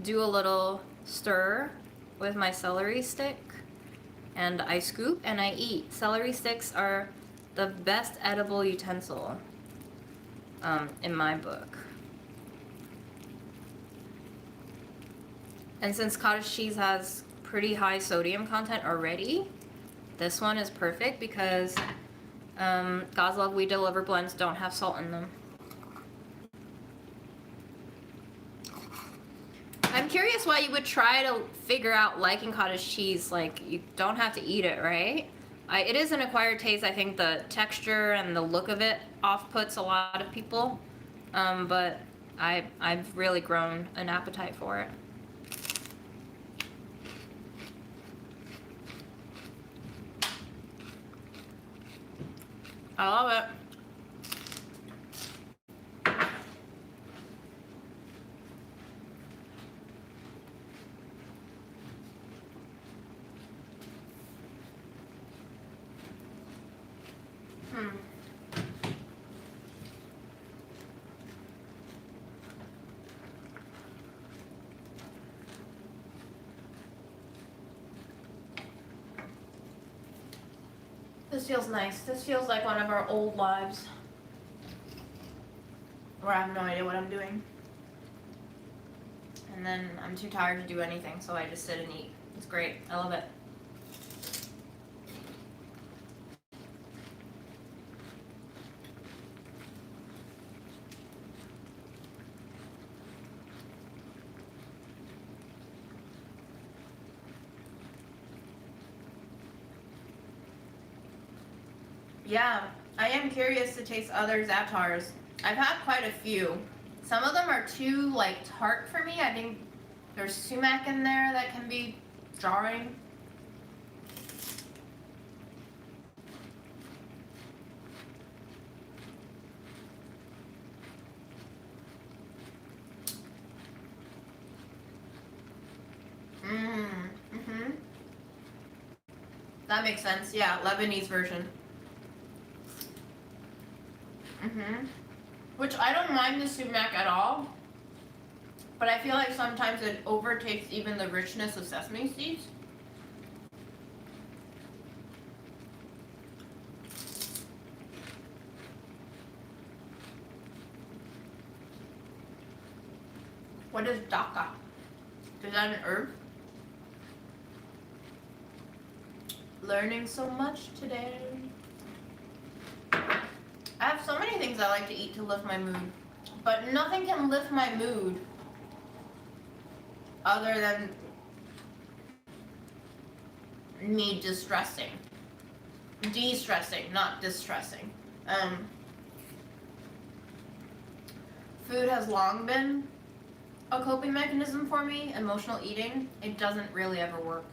A: do a little stir with my celery stick, and I scoop and I eat. Celery sticks are the best edible utensil in my book. And since cottage cheese has pretty high sodium content already, this one is perfect because God's Love We Deliver blends don't have salt in them. I'm curious why you would try to figure out liking cottage cheese. Like, you don't have to eat it, right? It is an acquired taste. I think the texture and the look of it off-puts a lot of people. But I've really grown an appetite for it. I love it. This feels nice. This feels like one of our old lives, where I have no idea what I'm doing. And then I'm too tired to do anything, so I just sit and eat. It's great. I love it. Yeah, I am curious to taste other za'atars. I've had quite a few. Some of them are too like tart for me. I think there's sumac in there that can be jarring. That makes sense. Yeah, Lebanese version. Which I don't mind the sumac at all, but I feel like sometimes it overtakes even the richness of sesame seeds. What is daca? Is that an herb? Learning so much today. I have so many things I like to eat to lift my mood, but nothing can lift my mood other than me distressing. De-stressing, not distressing. Food has long been a coping mechanism for me. Emotional eating, it doesn't really ever work.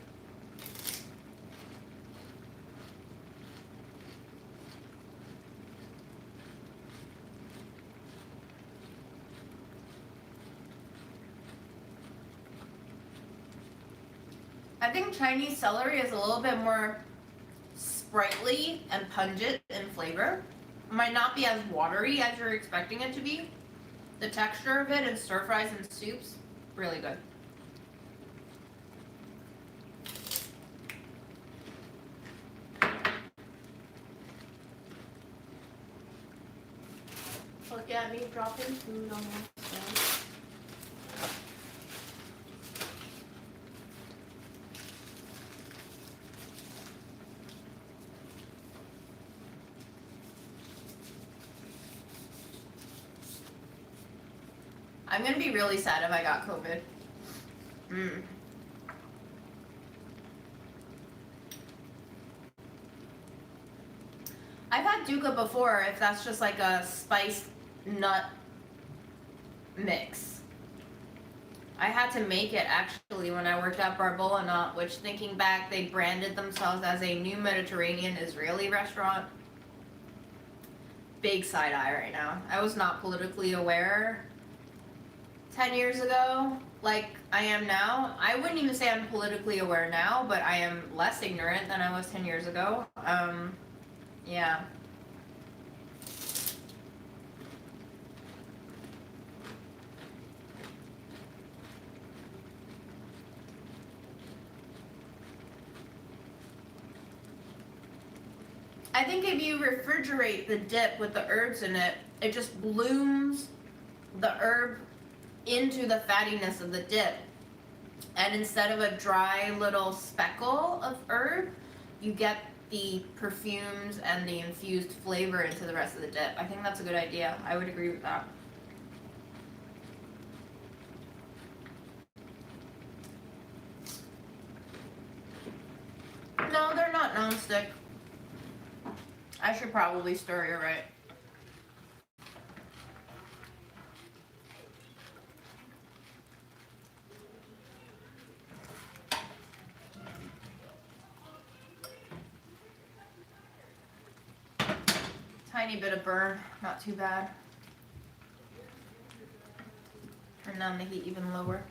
A: I think Chinese celery is a little bit more sprightly and pungent in flavor. It might not be as watery as you're expecting it to be. The texture of it in stir fries and soups, really good. Look at me dropping food on myself. I'm gonna be really sad if I got COVID. I've had dukkha before, if that's just like a spiced nut mix. I had to make it actually when I worked at Barbola Nut, which, thinking back, they branded themselves as a new Mediterranean Israeli restaurant. Big side eye right now. I was not politically aware 10 years ago like I am now. I wouldn't even say I'm politically aware now, but I am less ignorant than I was 10 years ago. Yeah. I think if you refrigerate the dip with the herbs in it, it just blooms the herb into the fattiness of the dip. And instead of a dry little speckle of herb, you get the perfumes and the infused flavor into the rest of the dip. I think that's a good idea. I would agree with that. No, they're not nonstick. I should probably stir, you're right. Tiny bit of burn, not too bad. Turn down the heat even lower.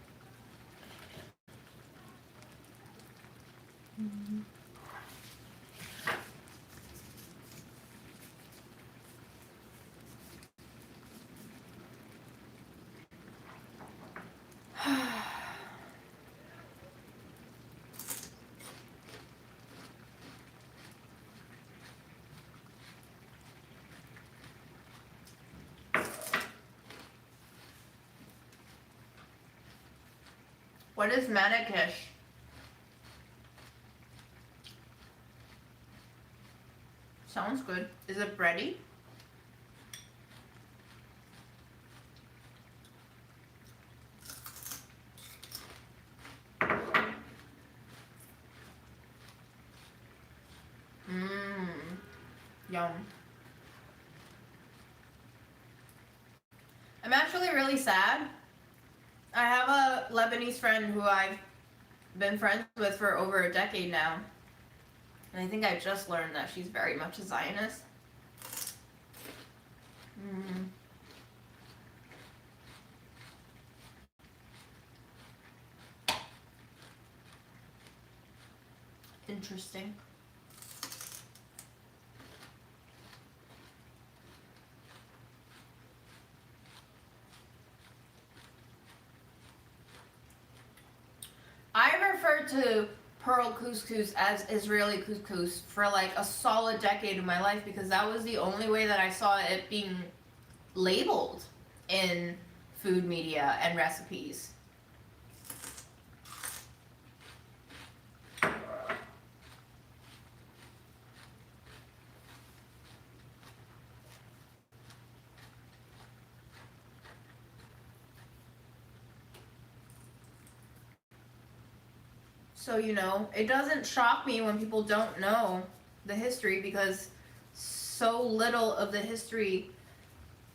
A: What is Manikish? Sounds good. Is it bready? Yum. I'm actually really sad. I have a Lebanese friend who I've been friends with for over a decade now. And I think I just learned that she's very much a Zionist. Interesting. I refer to pearl couscous as Israeli couscous for like a solid decade of my life because that was the only way that I saw it being labeled in food media and recipes.
B: So, you know, it doesn't shock me when people don't know the history because so little of the history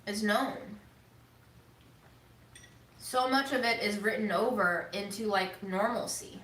B: is known. So much of it is written over into like normalcy.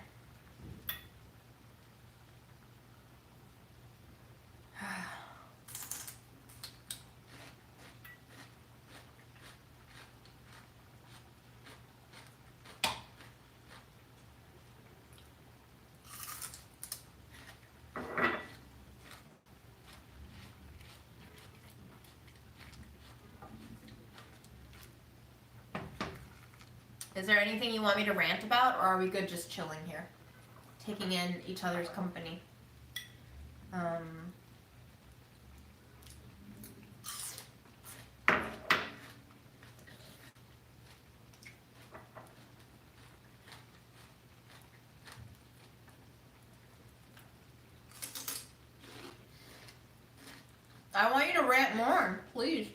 B: Is there anything you want me to rant about, or are we good just chilling here? Taking in each other's company. I want you to rant more, please.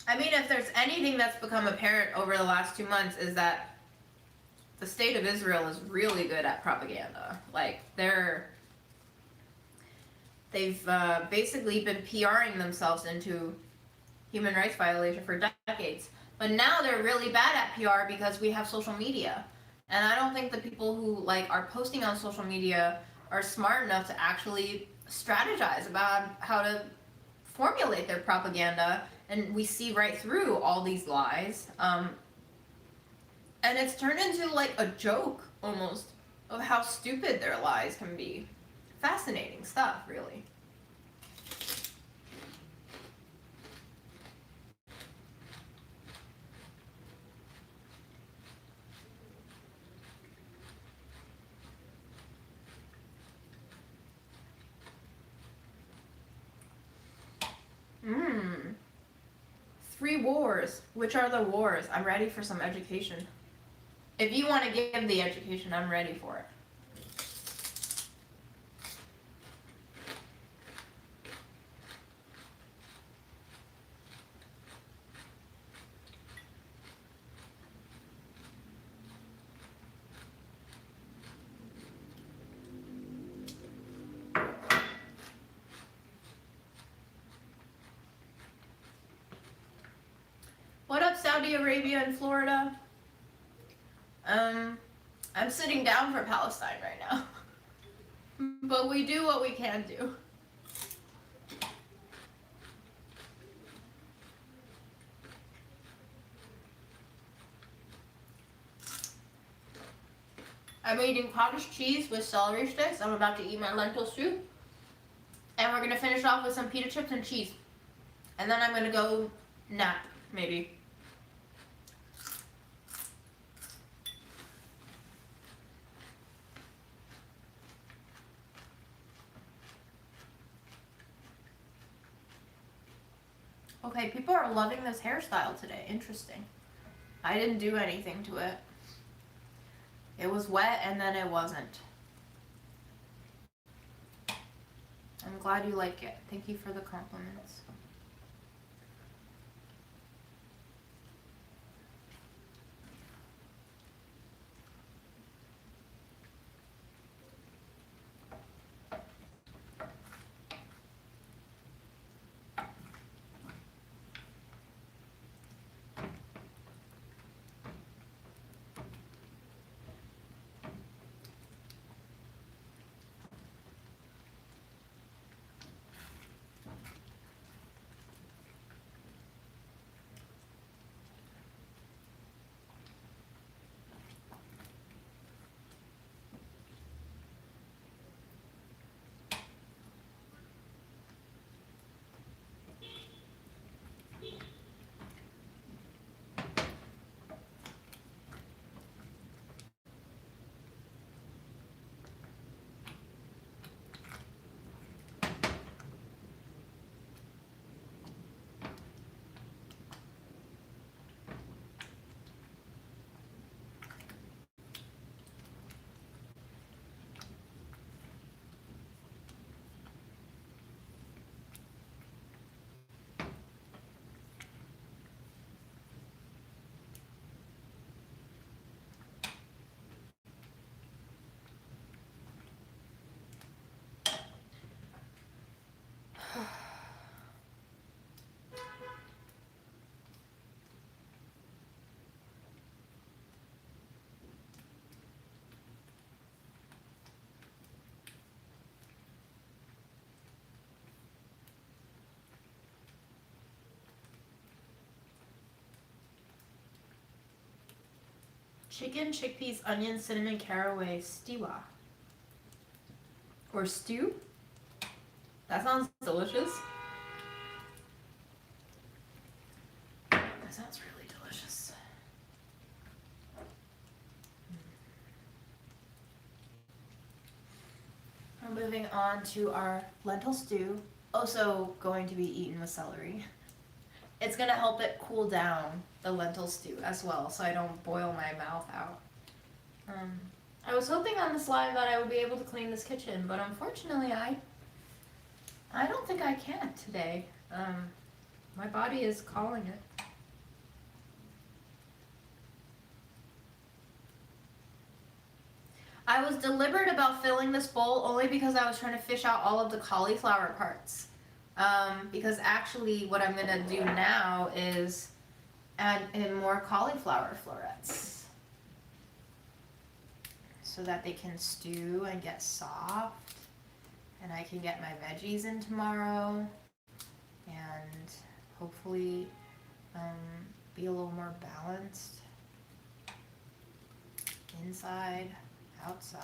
B: I mean, if there's anything that's become apparent over the last 2 months is that the state of Israel is really good at propaganda. Like, they've basically been PRing themselves into human rights violation for decades. But now they're really bad at PR because we have social media. And I don't think the people who like are posting on social media are smart enough to actually strategize about how to formulate their propaganda. And we see right through all these lies. And it's turned into like a joke almost of how stupid their lies can be. Fascinating stuff, really. Mmm. 3 wars. Which are the wars? I'm ready for some education. If you want to give the education, I'm ready for it. What up, Saudi Arabia and Florida? I'm sitting down for Palestine right now. But we do what we can do. I'm eating cottage cheese with celery sticks. I'm about to eat my lentil soup. And we're going to finish off with some pita chips and cheese. And then I'm going to go nap, maybe. Okay, people are loving this hairstyle today. Interesting. I didn't do anything to it. It was wet and then it wasn't. I'm glad you like it. Thank you for the compliments. Chicken, chickpeas, onion, cinnamon, caraway, stewa. Or stew? That sounds delicious. That sounds really delicious. We're moving on to our lentil stew. Also going to be eaten with celery. It's gonna help it cool down, the lentil stew as well, so I don't boil my mouth out. I was hoping on this live that I would be able to clean this kitchen, but unfortunately I don't think I can today. My body is calling it. I was deliberate about filling this bowl only because I was trying to fish out all of the cauliflower parts. Because actually what I'm gonna do now is add in more cauliflower florets so that they can stew and get soft, and I can get my veggies in tomorrow and hopefully be a little more balanced inside, outside.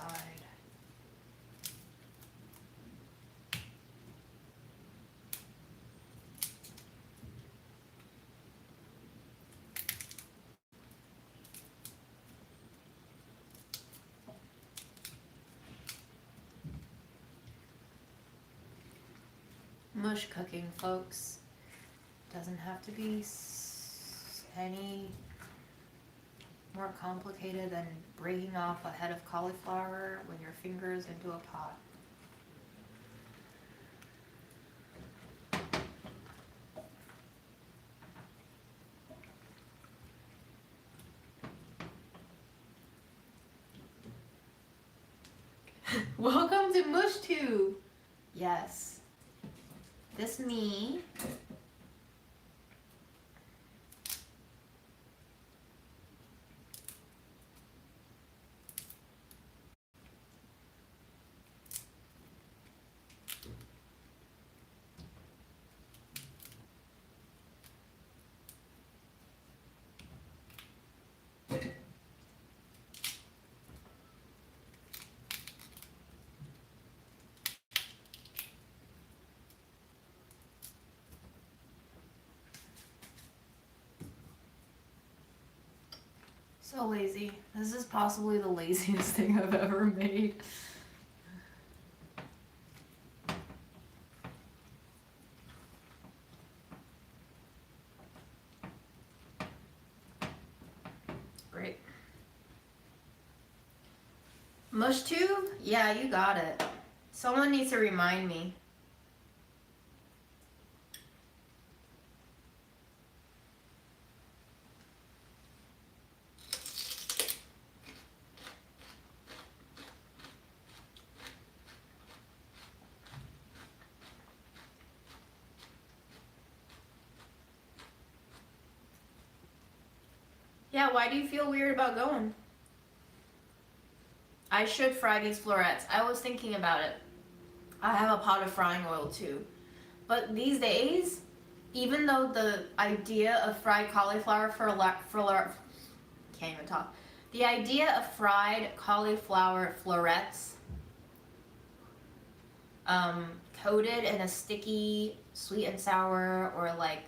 B: Mush cooking, folks. Doesn't have to be any more complicated than breaking off a head of cauliflower with your fingers into a pot. Welcome to mushtube. Yes. This me so lazy. This is possibly the laziest thing I've ever made. Great. Mushtube? Yeah, you got it. Someone needs to remind me. Yeah, why do you feel weird about going? I should fry these florets. I was thinking about it. I have a pot of frying oil too. But these days, even though the idea of fried cauliflower can't even talk. The idea of fried cauliflower florets coated in a sticky sweet and sour or like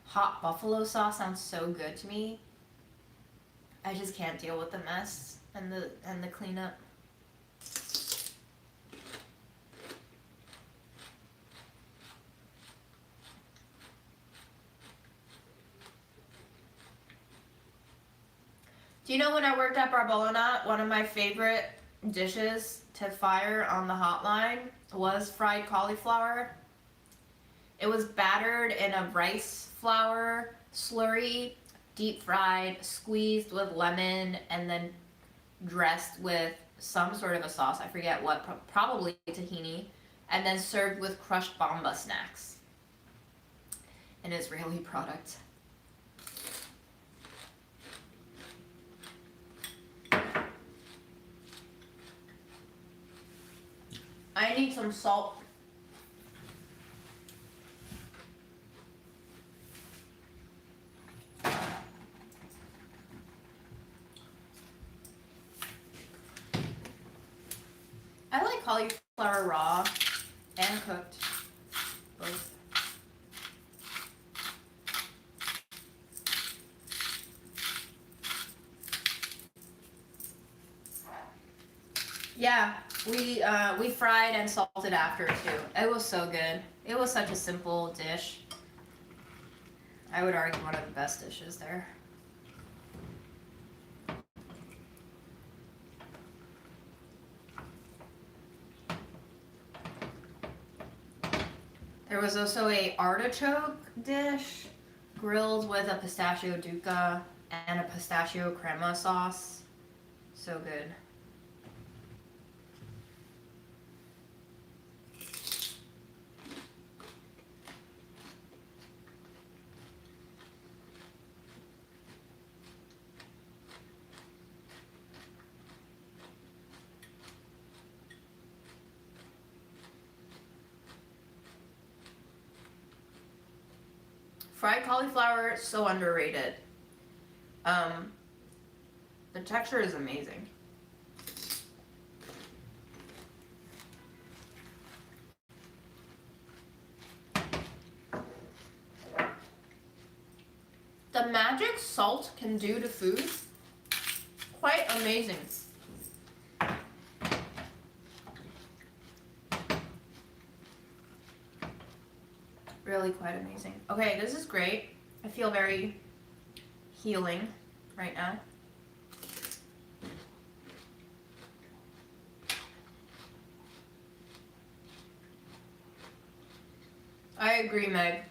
B: hot buffalo sauce sounds so good to me. I just can't deal with the mess and the cleanup. Do you know when I worked at Barbolona, one of my favorite dishes to fire on the hotline was fried cauliflower. It was battered in a rice flour slurry, deep fried, squeezed with lemon, and then dressed with some sort of a sauce. I forget what, probably tahini, and then served with crushed Bomba snacks. An Israeli product. I need some salt. I like cauliflower raw and cooked. Both. Yeah, we fried and salted after too. It was so good. It was such a simple dish. I would argue one of the best dishes there. There was also a artichoke dish grilled with a pistachio duca and a pistachio crema sauce. So good. Fried cauliflower, so underrated. The texture is amazing. The magic salt can do to food, quite amazing. Really quite amazing. Okay, this is great. I feel very healing right now. I agree, Meg.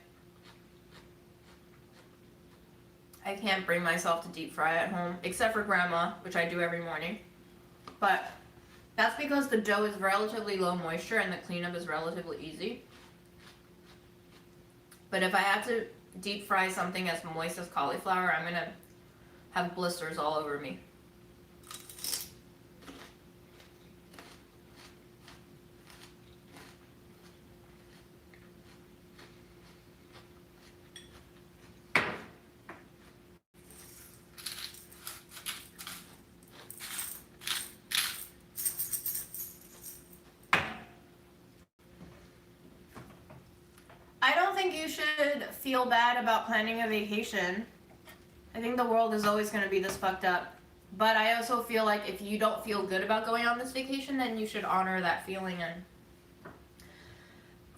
B: I can't bring myself to deep fry at home, except for grandma, which I do every morning. But that's because the dough is relatively low moisture and the cleanup is relatively easy. But if I had to deep fry something as moist as cauliflower, I'm gonna have blisters all over me. I don't think you should feel bad about planning a vacation. I think the world is always going to be this fucked up. But I also feel like if you don't feel good about going on this vacation, then you should honor that feeling and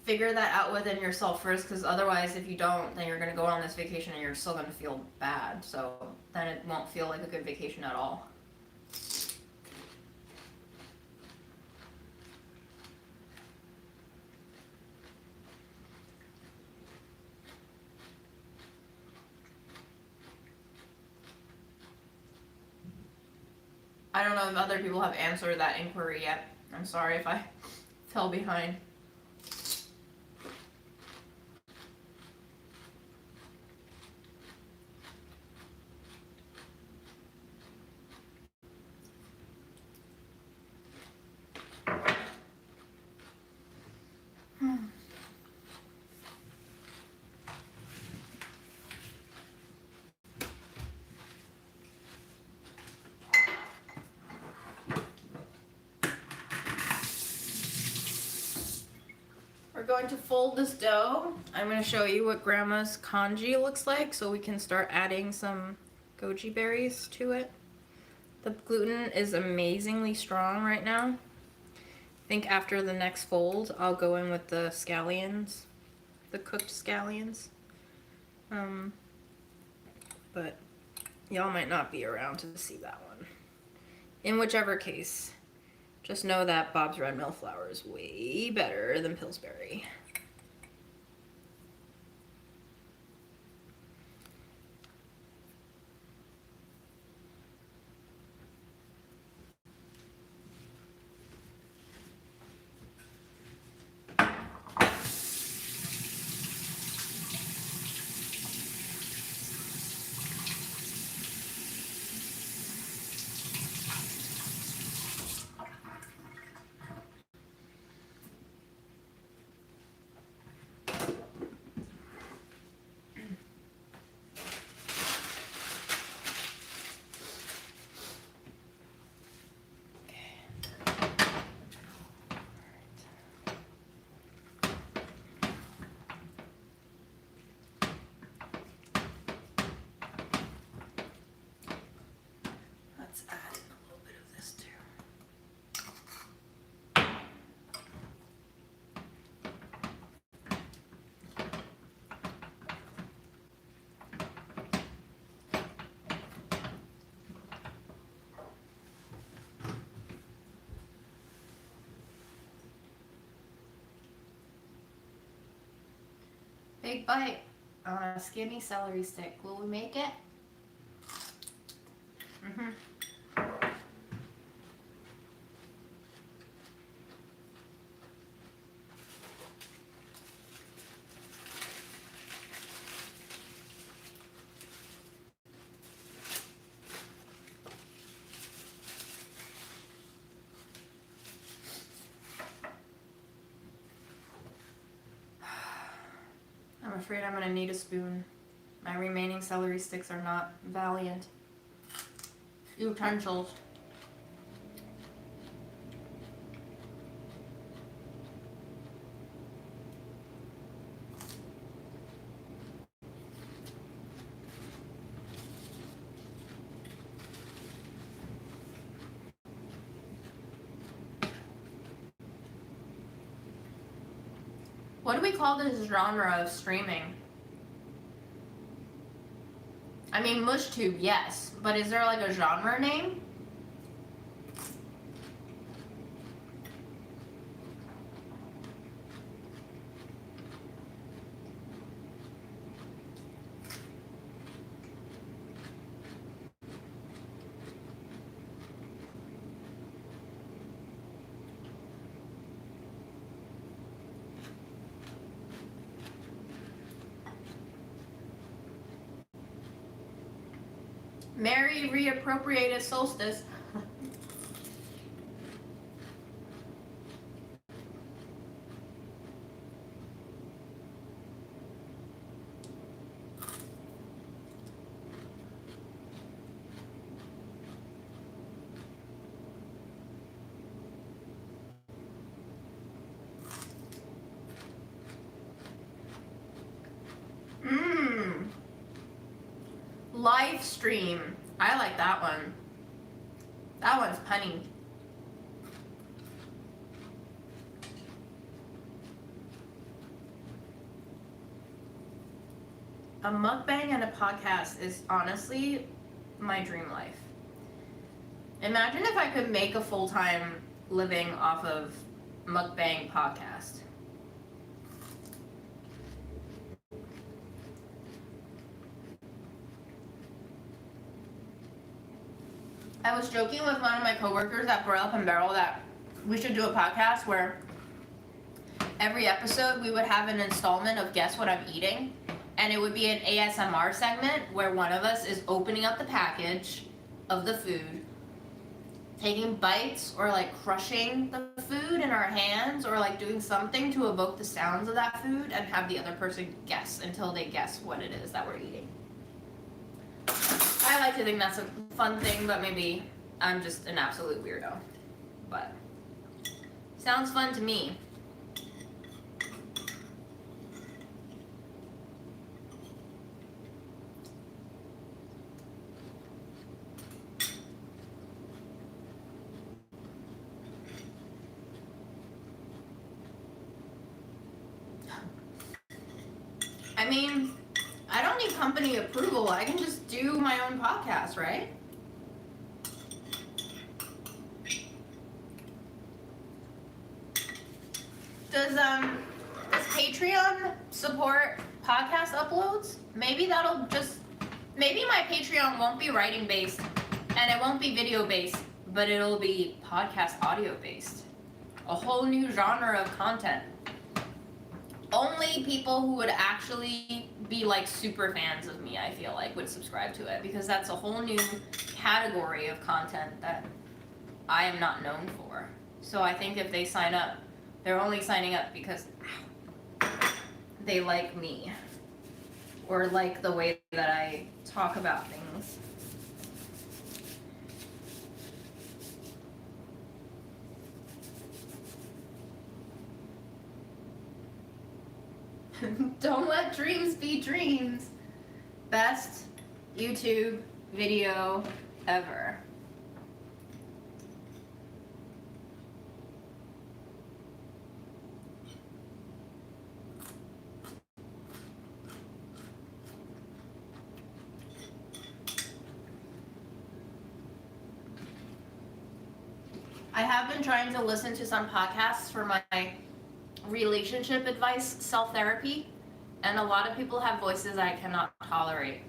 B: figure that out within yourself first, because otherwise if you don't, then you're going to go on this vacation and you're still going to feel bad. So then it won't feel like a good vacation at all. I don't know if other people have answered that inquiry yet. I'm sorry if I fell behind. We're going to fold this dough. I'm going to show you what Grandma's congee looks like so we can start adding some goji berries to it. The gluten is amazingly strong right now. I think after the next fold, I'll go in with the scallions, the cooked scallions. But y'all might not be around to see that one. In whichever case, just know that Bob's Red Mill flour is way better than Pillsbury. big bite on a skinny celery stick. Will we make it? Mm-hmm. I'm afraid I'm gonna need a spoon. My remaining celery sticks are not valiant utensils. What do we call this genre of streaming? I mean, mushtube, yes, but is there like a genre name? Merry reappropriated solstice. Mmm. Live stream. I like that one. That one's punny. A mukbang and a podcast is honestly my dream life. Imagine if I could make a full-time living off of mukbang podcast. I was joking with one of my coworkers at Broil Up and Barrel that we should do a podcast where every episode we would have an installment of Guess What I'm Eating, and it would be an ASMR segment where one of us is opening up the package of the food, taking bites or like crushing the food in our hands or like doing something to evoke the sounds of that food and have the other person guess until they guess what it is that we're eating. I like to think that's a fun thing, but maybe I'm just an absolute weirdo. But sounds fun to me. I mean, I don't need company approval. I can just do my own podcast, right? Does Patreon support podcast uploads? Maybe maybe my Patreon won't be writing based and it won't be video based, but it'll be podcast audio based. A whole new genre of content. Only people who would actually be like super fans of me, I feel like, would subscribe to it, because that's a whole new category of content that I am not known for. So I think if they sign up, they're only signing up because they like me or like the way that I talk about things. Don't let dreams be dreams. Best YouTube video ever. I have been trying to listen to some podcasts for my relationship advice, self-therapy,
A: And a lot of people have voices I cannot tolerate.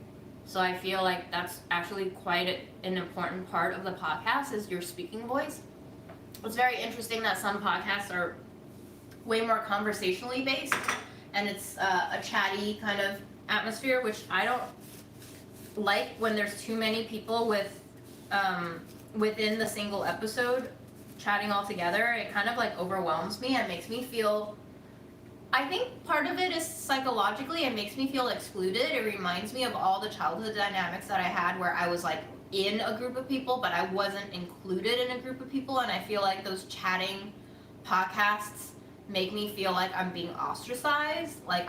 A: So I feel like that's actually quite an important part of the podcast is your speaking voice. It's very interesting that some podcasts are way more conversationally based, and it's a chatty kind of atmosphere, which I don't like when there's too many people within the single episode chatting all together. It kind of like overwhelms me and makes me feel, I think part of it is psychologically, it makes me feel excluded. It reminds me of all the childhood dynamics that I had where I was like in a group of people, but I wasn't included in a group of people, and I feel like those chatting podcasts make me feel like I'm being ostracized. Like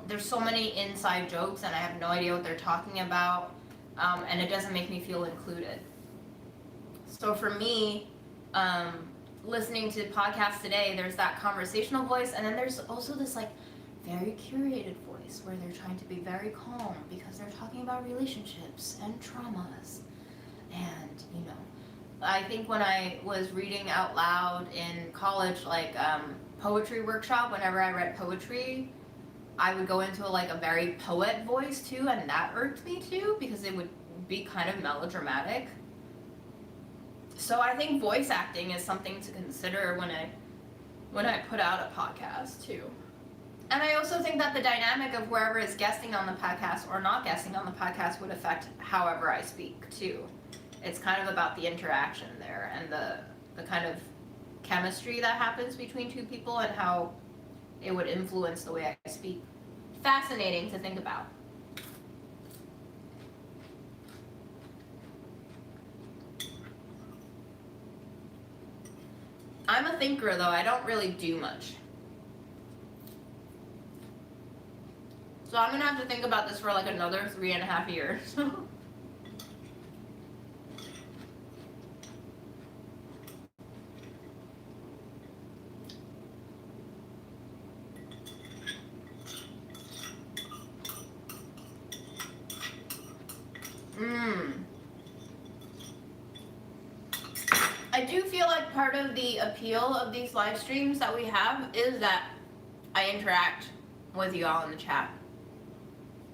A: there's so many inside jokes and I have no idea what they're talking about, and it doesn't make me feel included. So for me, listening to podcasts today, there's that conversational voice, and then there's also this like very curated voice where they're trying to be very calm because they're talking about relationships and traumas. And I think when I was reading out loud in college, like poetry workshop, whenever I read poetry, I would go into like a very poet voice too, and that irked me too because it would be kind of melodramatic. So I think voice acting is something to consider when I put out a podcast too. And I also think that the dynamic of whoever is guesting on the podcast or not guesting on the podcast would affect however I speak too. It's kind of about the interaction there and the kind of chemistry that happens between two people and how it would influence the way I speak. Fascinating to think about. I'm a thinker though, I don't really do much. So I'm gonna have to think about this for like another 3.5 years. I do feel like part of the appeal of these live streams that we have is that I interact with you all in the chat.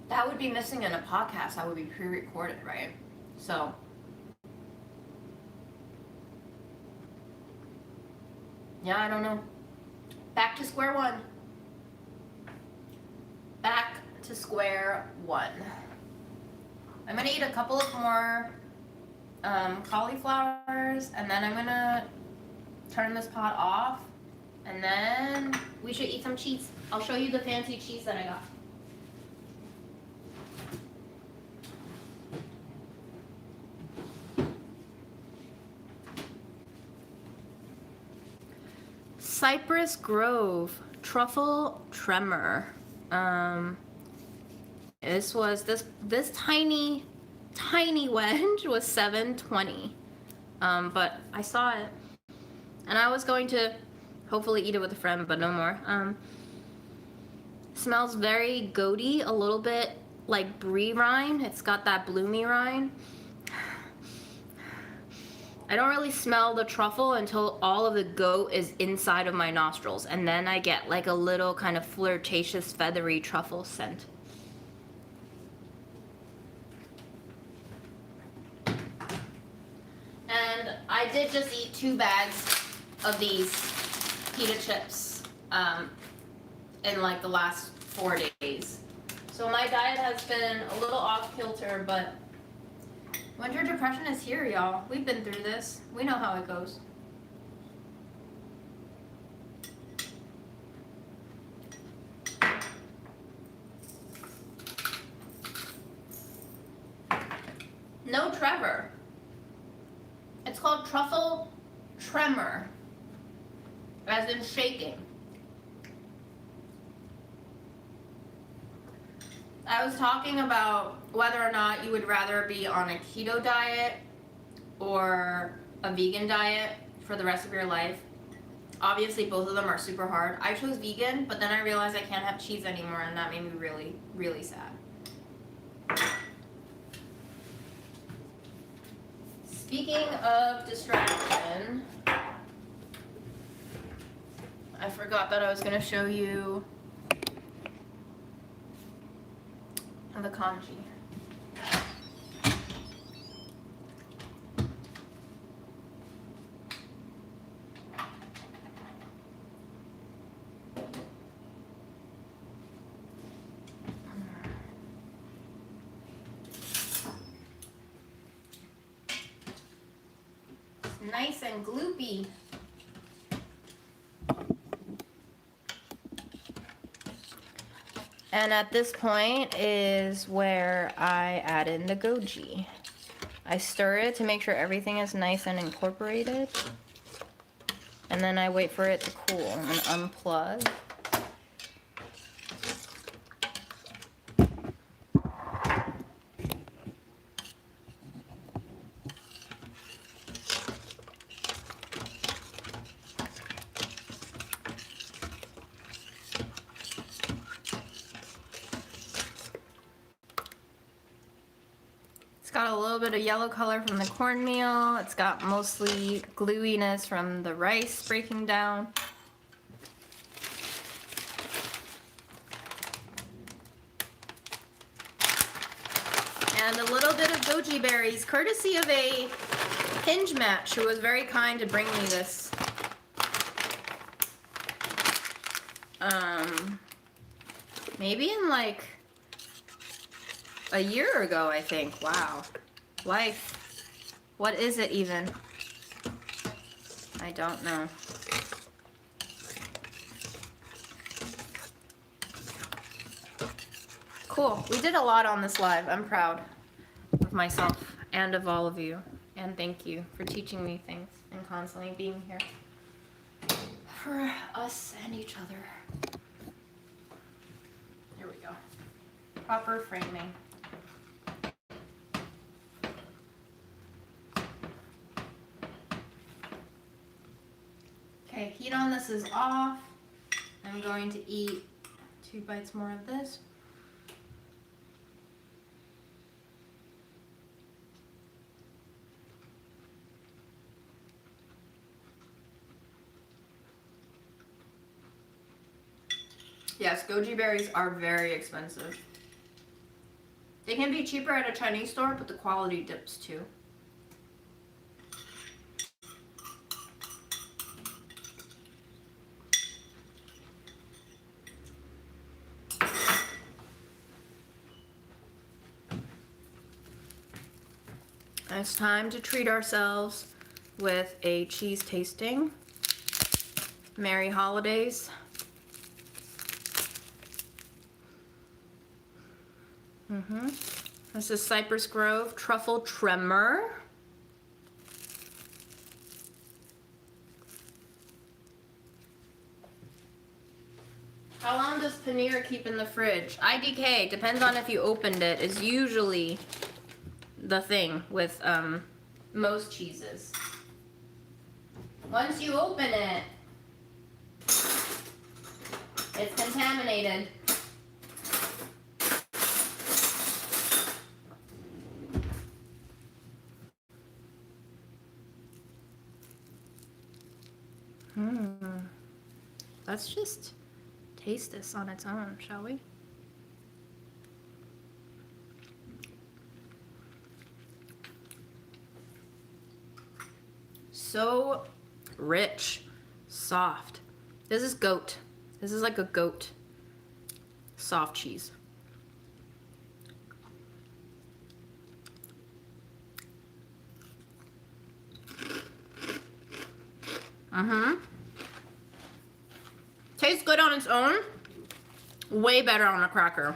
A: That would be missing in a podcast. That would be pre-recorded, right? So yeah, I don't know. Back to square one. Back to square one. I'm gonna eat a couple of more cauliflowers, and then I'm gonna turn this pot off, and then we should eat some cheese. I'll show you the fancy cheese that I got. Cypress Grove truffle tremor. This tiny wedge was $7.20, but I saw it, and I was going to hopefully eat it with a friend, but no more. Smells very goaty, a little bit like brie rind. It's got that bloomy rind. I don't really smell the truffle until all of the goat is inside of my nostrils, and then I get like a little kind of flirtatious, feathery truffle scent. And I did just eat 2 bags of these pita chips in like the last 4 days. So my diet has been a little off kilter, but winter depression is here, y'all. We've been through this. We know how it goes. No Trevor. It's called truffle tremor, as in shaking. I was talking about whether or not you would rather be on a keto diet or a vegan diet for the rest of your life. Obviously, both of them are super hard. I chose vegan, but then I realized I can't have cheese anymore, and that made me really, really sad. Speaking of distraction, I forgot that I was going to show you
B: the kanji. It's nice and gloopy. And at this point is where I add in the goji. I stir it to make sure everything is nice and incorporated. And then I wait for it to cool and unplug. It's got a little bit of yellow color from the cornmeal. It's got mostly gluiness from the rice breaking down. And a little bit of goji berries, courtesy of a hinge match who was very kind to bring me this. Maybe in like a year ago, I think. Wow. Life. What is it even? I don't know. Cool. We did a lot on this live. I'm proud of myself and of all of you. And thank you for teaching me things and constantly being here for us and each other. Here we go. Proper framing. Okay, heat on this is off. I'm going to eat 2 bites more of this. Yes, goji berries are very expensive. They can be cheaper at a Chinese store, but the quality dips too. It's time to treat ourselves with a cheese tasting. Merry holidays. This is Cypress Grove Truffle Tremor. How long does paneer keep in the fridge? IDK, depends on if you opened it, is usually the thing with most cheeses. Once you open it, it's contaminated. Let's just taste this on its own, shall we? So rich, soft. This is goat. This is like a goat soft cheese. Tastes good on its own. Way better on a cracker.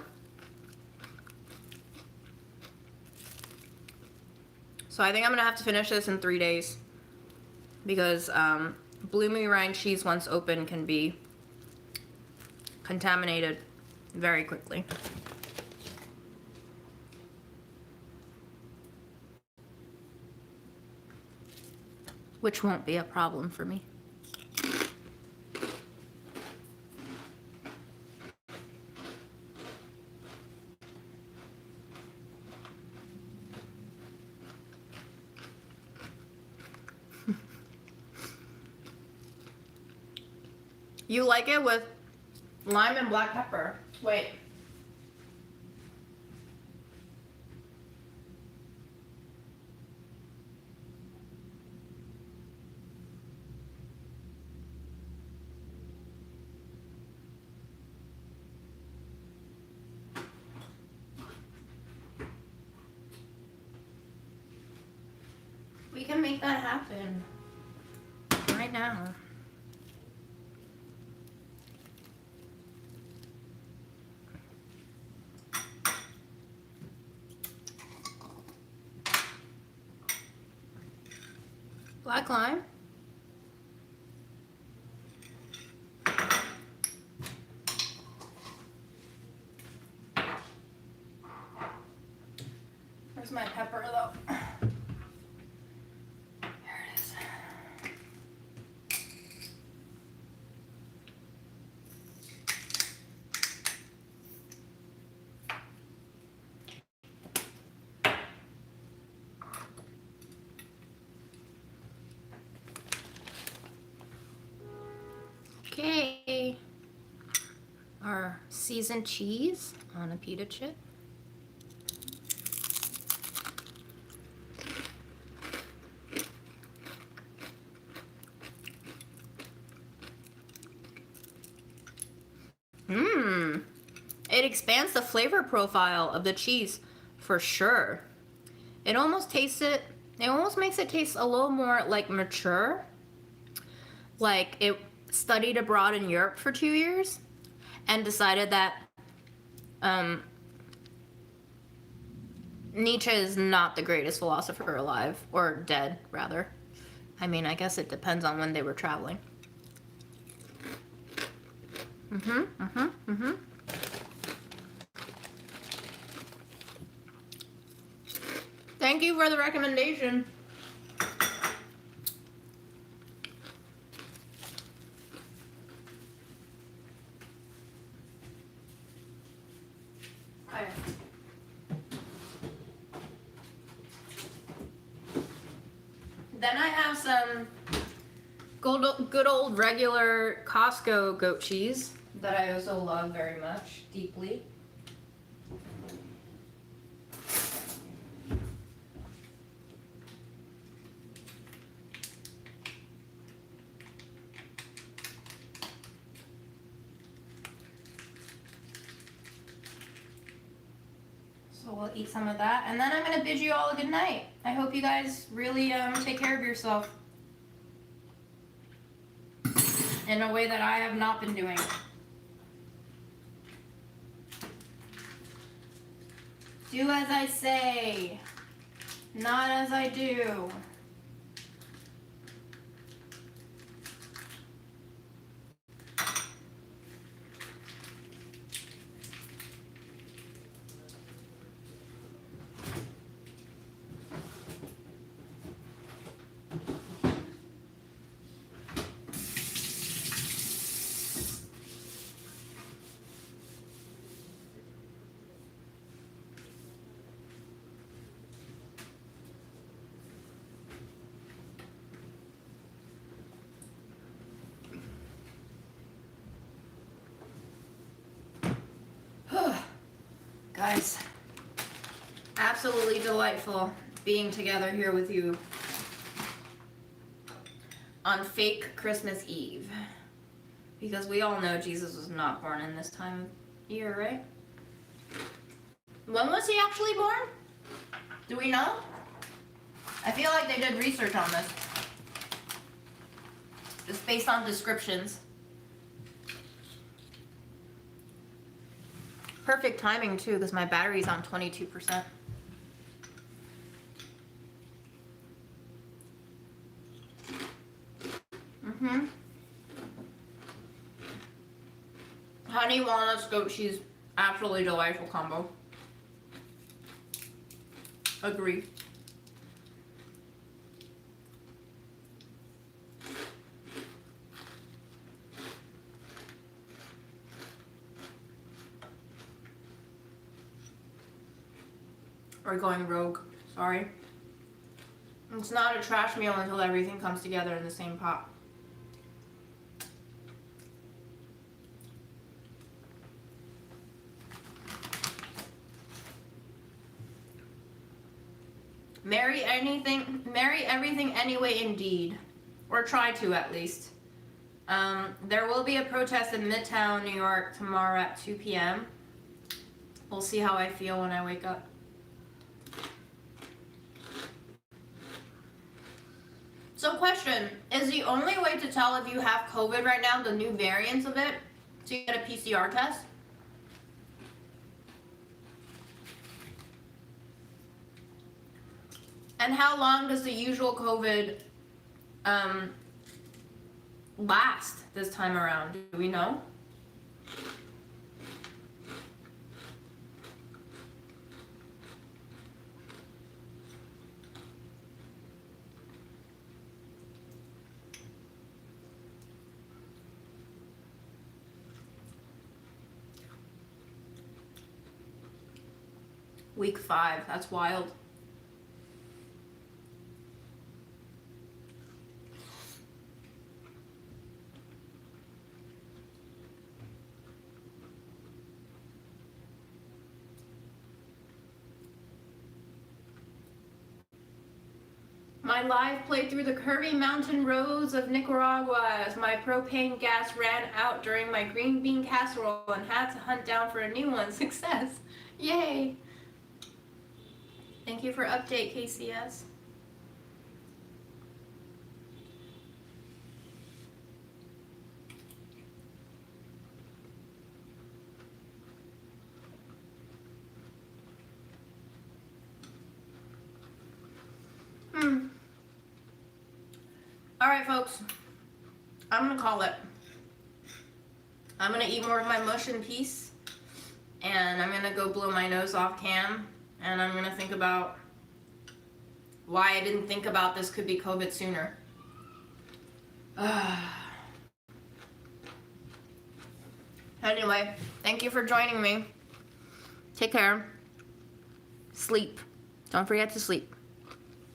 B: So I think I'm gonna have to finish this in 3 days because bloomy rind cheese once open can be contaminated very quickly. Which won't be a problem for me. You like it with lime and black pepper. Wait. can make that happen right now. Black lime. Where's my pepper though? There it is. Okay. Our seasoned cheese on a pita chip. It expands the flavor profile of the cheese for sure. It almost makes it taste a little more like mature. Like it studied abroad in Europe for 2 years and decided that Nietzsche is not the greatest philosopher alive, or dead rather. I mean, I guess it depends on when they were traveling. Thank you for the recommendation. Okay. Then I have some good old regular Costco goat cheese that I also love very much, deeply. So we'll eat some of that, and then I'm gonna bid you all a good night. I hope you guys really take care of yourself in a way that I have not been doing. Do as I say, not as I do. Guys, absolutely delightful being together here with you on fake Christmas Eve. Because we all know Jesus was not born in this time of year, right? When was he actually born? Do we know? I feel like they did research on this. Just based on descriptions. Perfect timing too, because my battery's on 22%. Honey walnuts goat cheese, absolutely delightful combo. Agree. Or going rogue, sorry. It's not a trash meal until everything comes together in the same pot. Marry everything anyway, indeed. Or try to, at least. There will be a protest in Midtown, New York tomorrow at 2 p.m. We'll see how I feel when I wake up. So question, is the only way to tell if you have COVID right now, the new variants of it, to get a PCR test? And how long does the usual COVID last this time around? Do we know? Week 5, that's wild. My live playthrough the curvy mountain roads of Nicaragua as my propane gas ran out during my green bean casserole and had to hunt down for a new one. Success! Yay! Thank you for update, KCS. Alright, folks. I'm gonna call it. I'm gonna eat more of my mush in peace. And I'm gonna go blow my nose off cam. And I'm gonna think about why I didn't think about this could be COVID sooner. Anyway, thank you for joining me. Take care. Sleep. Don't forget to sleep.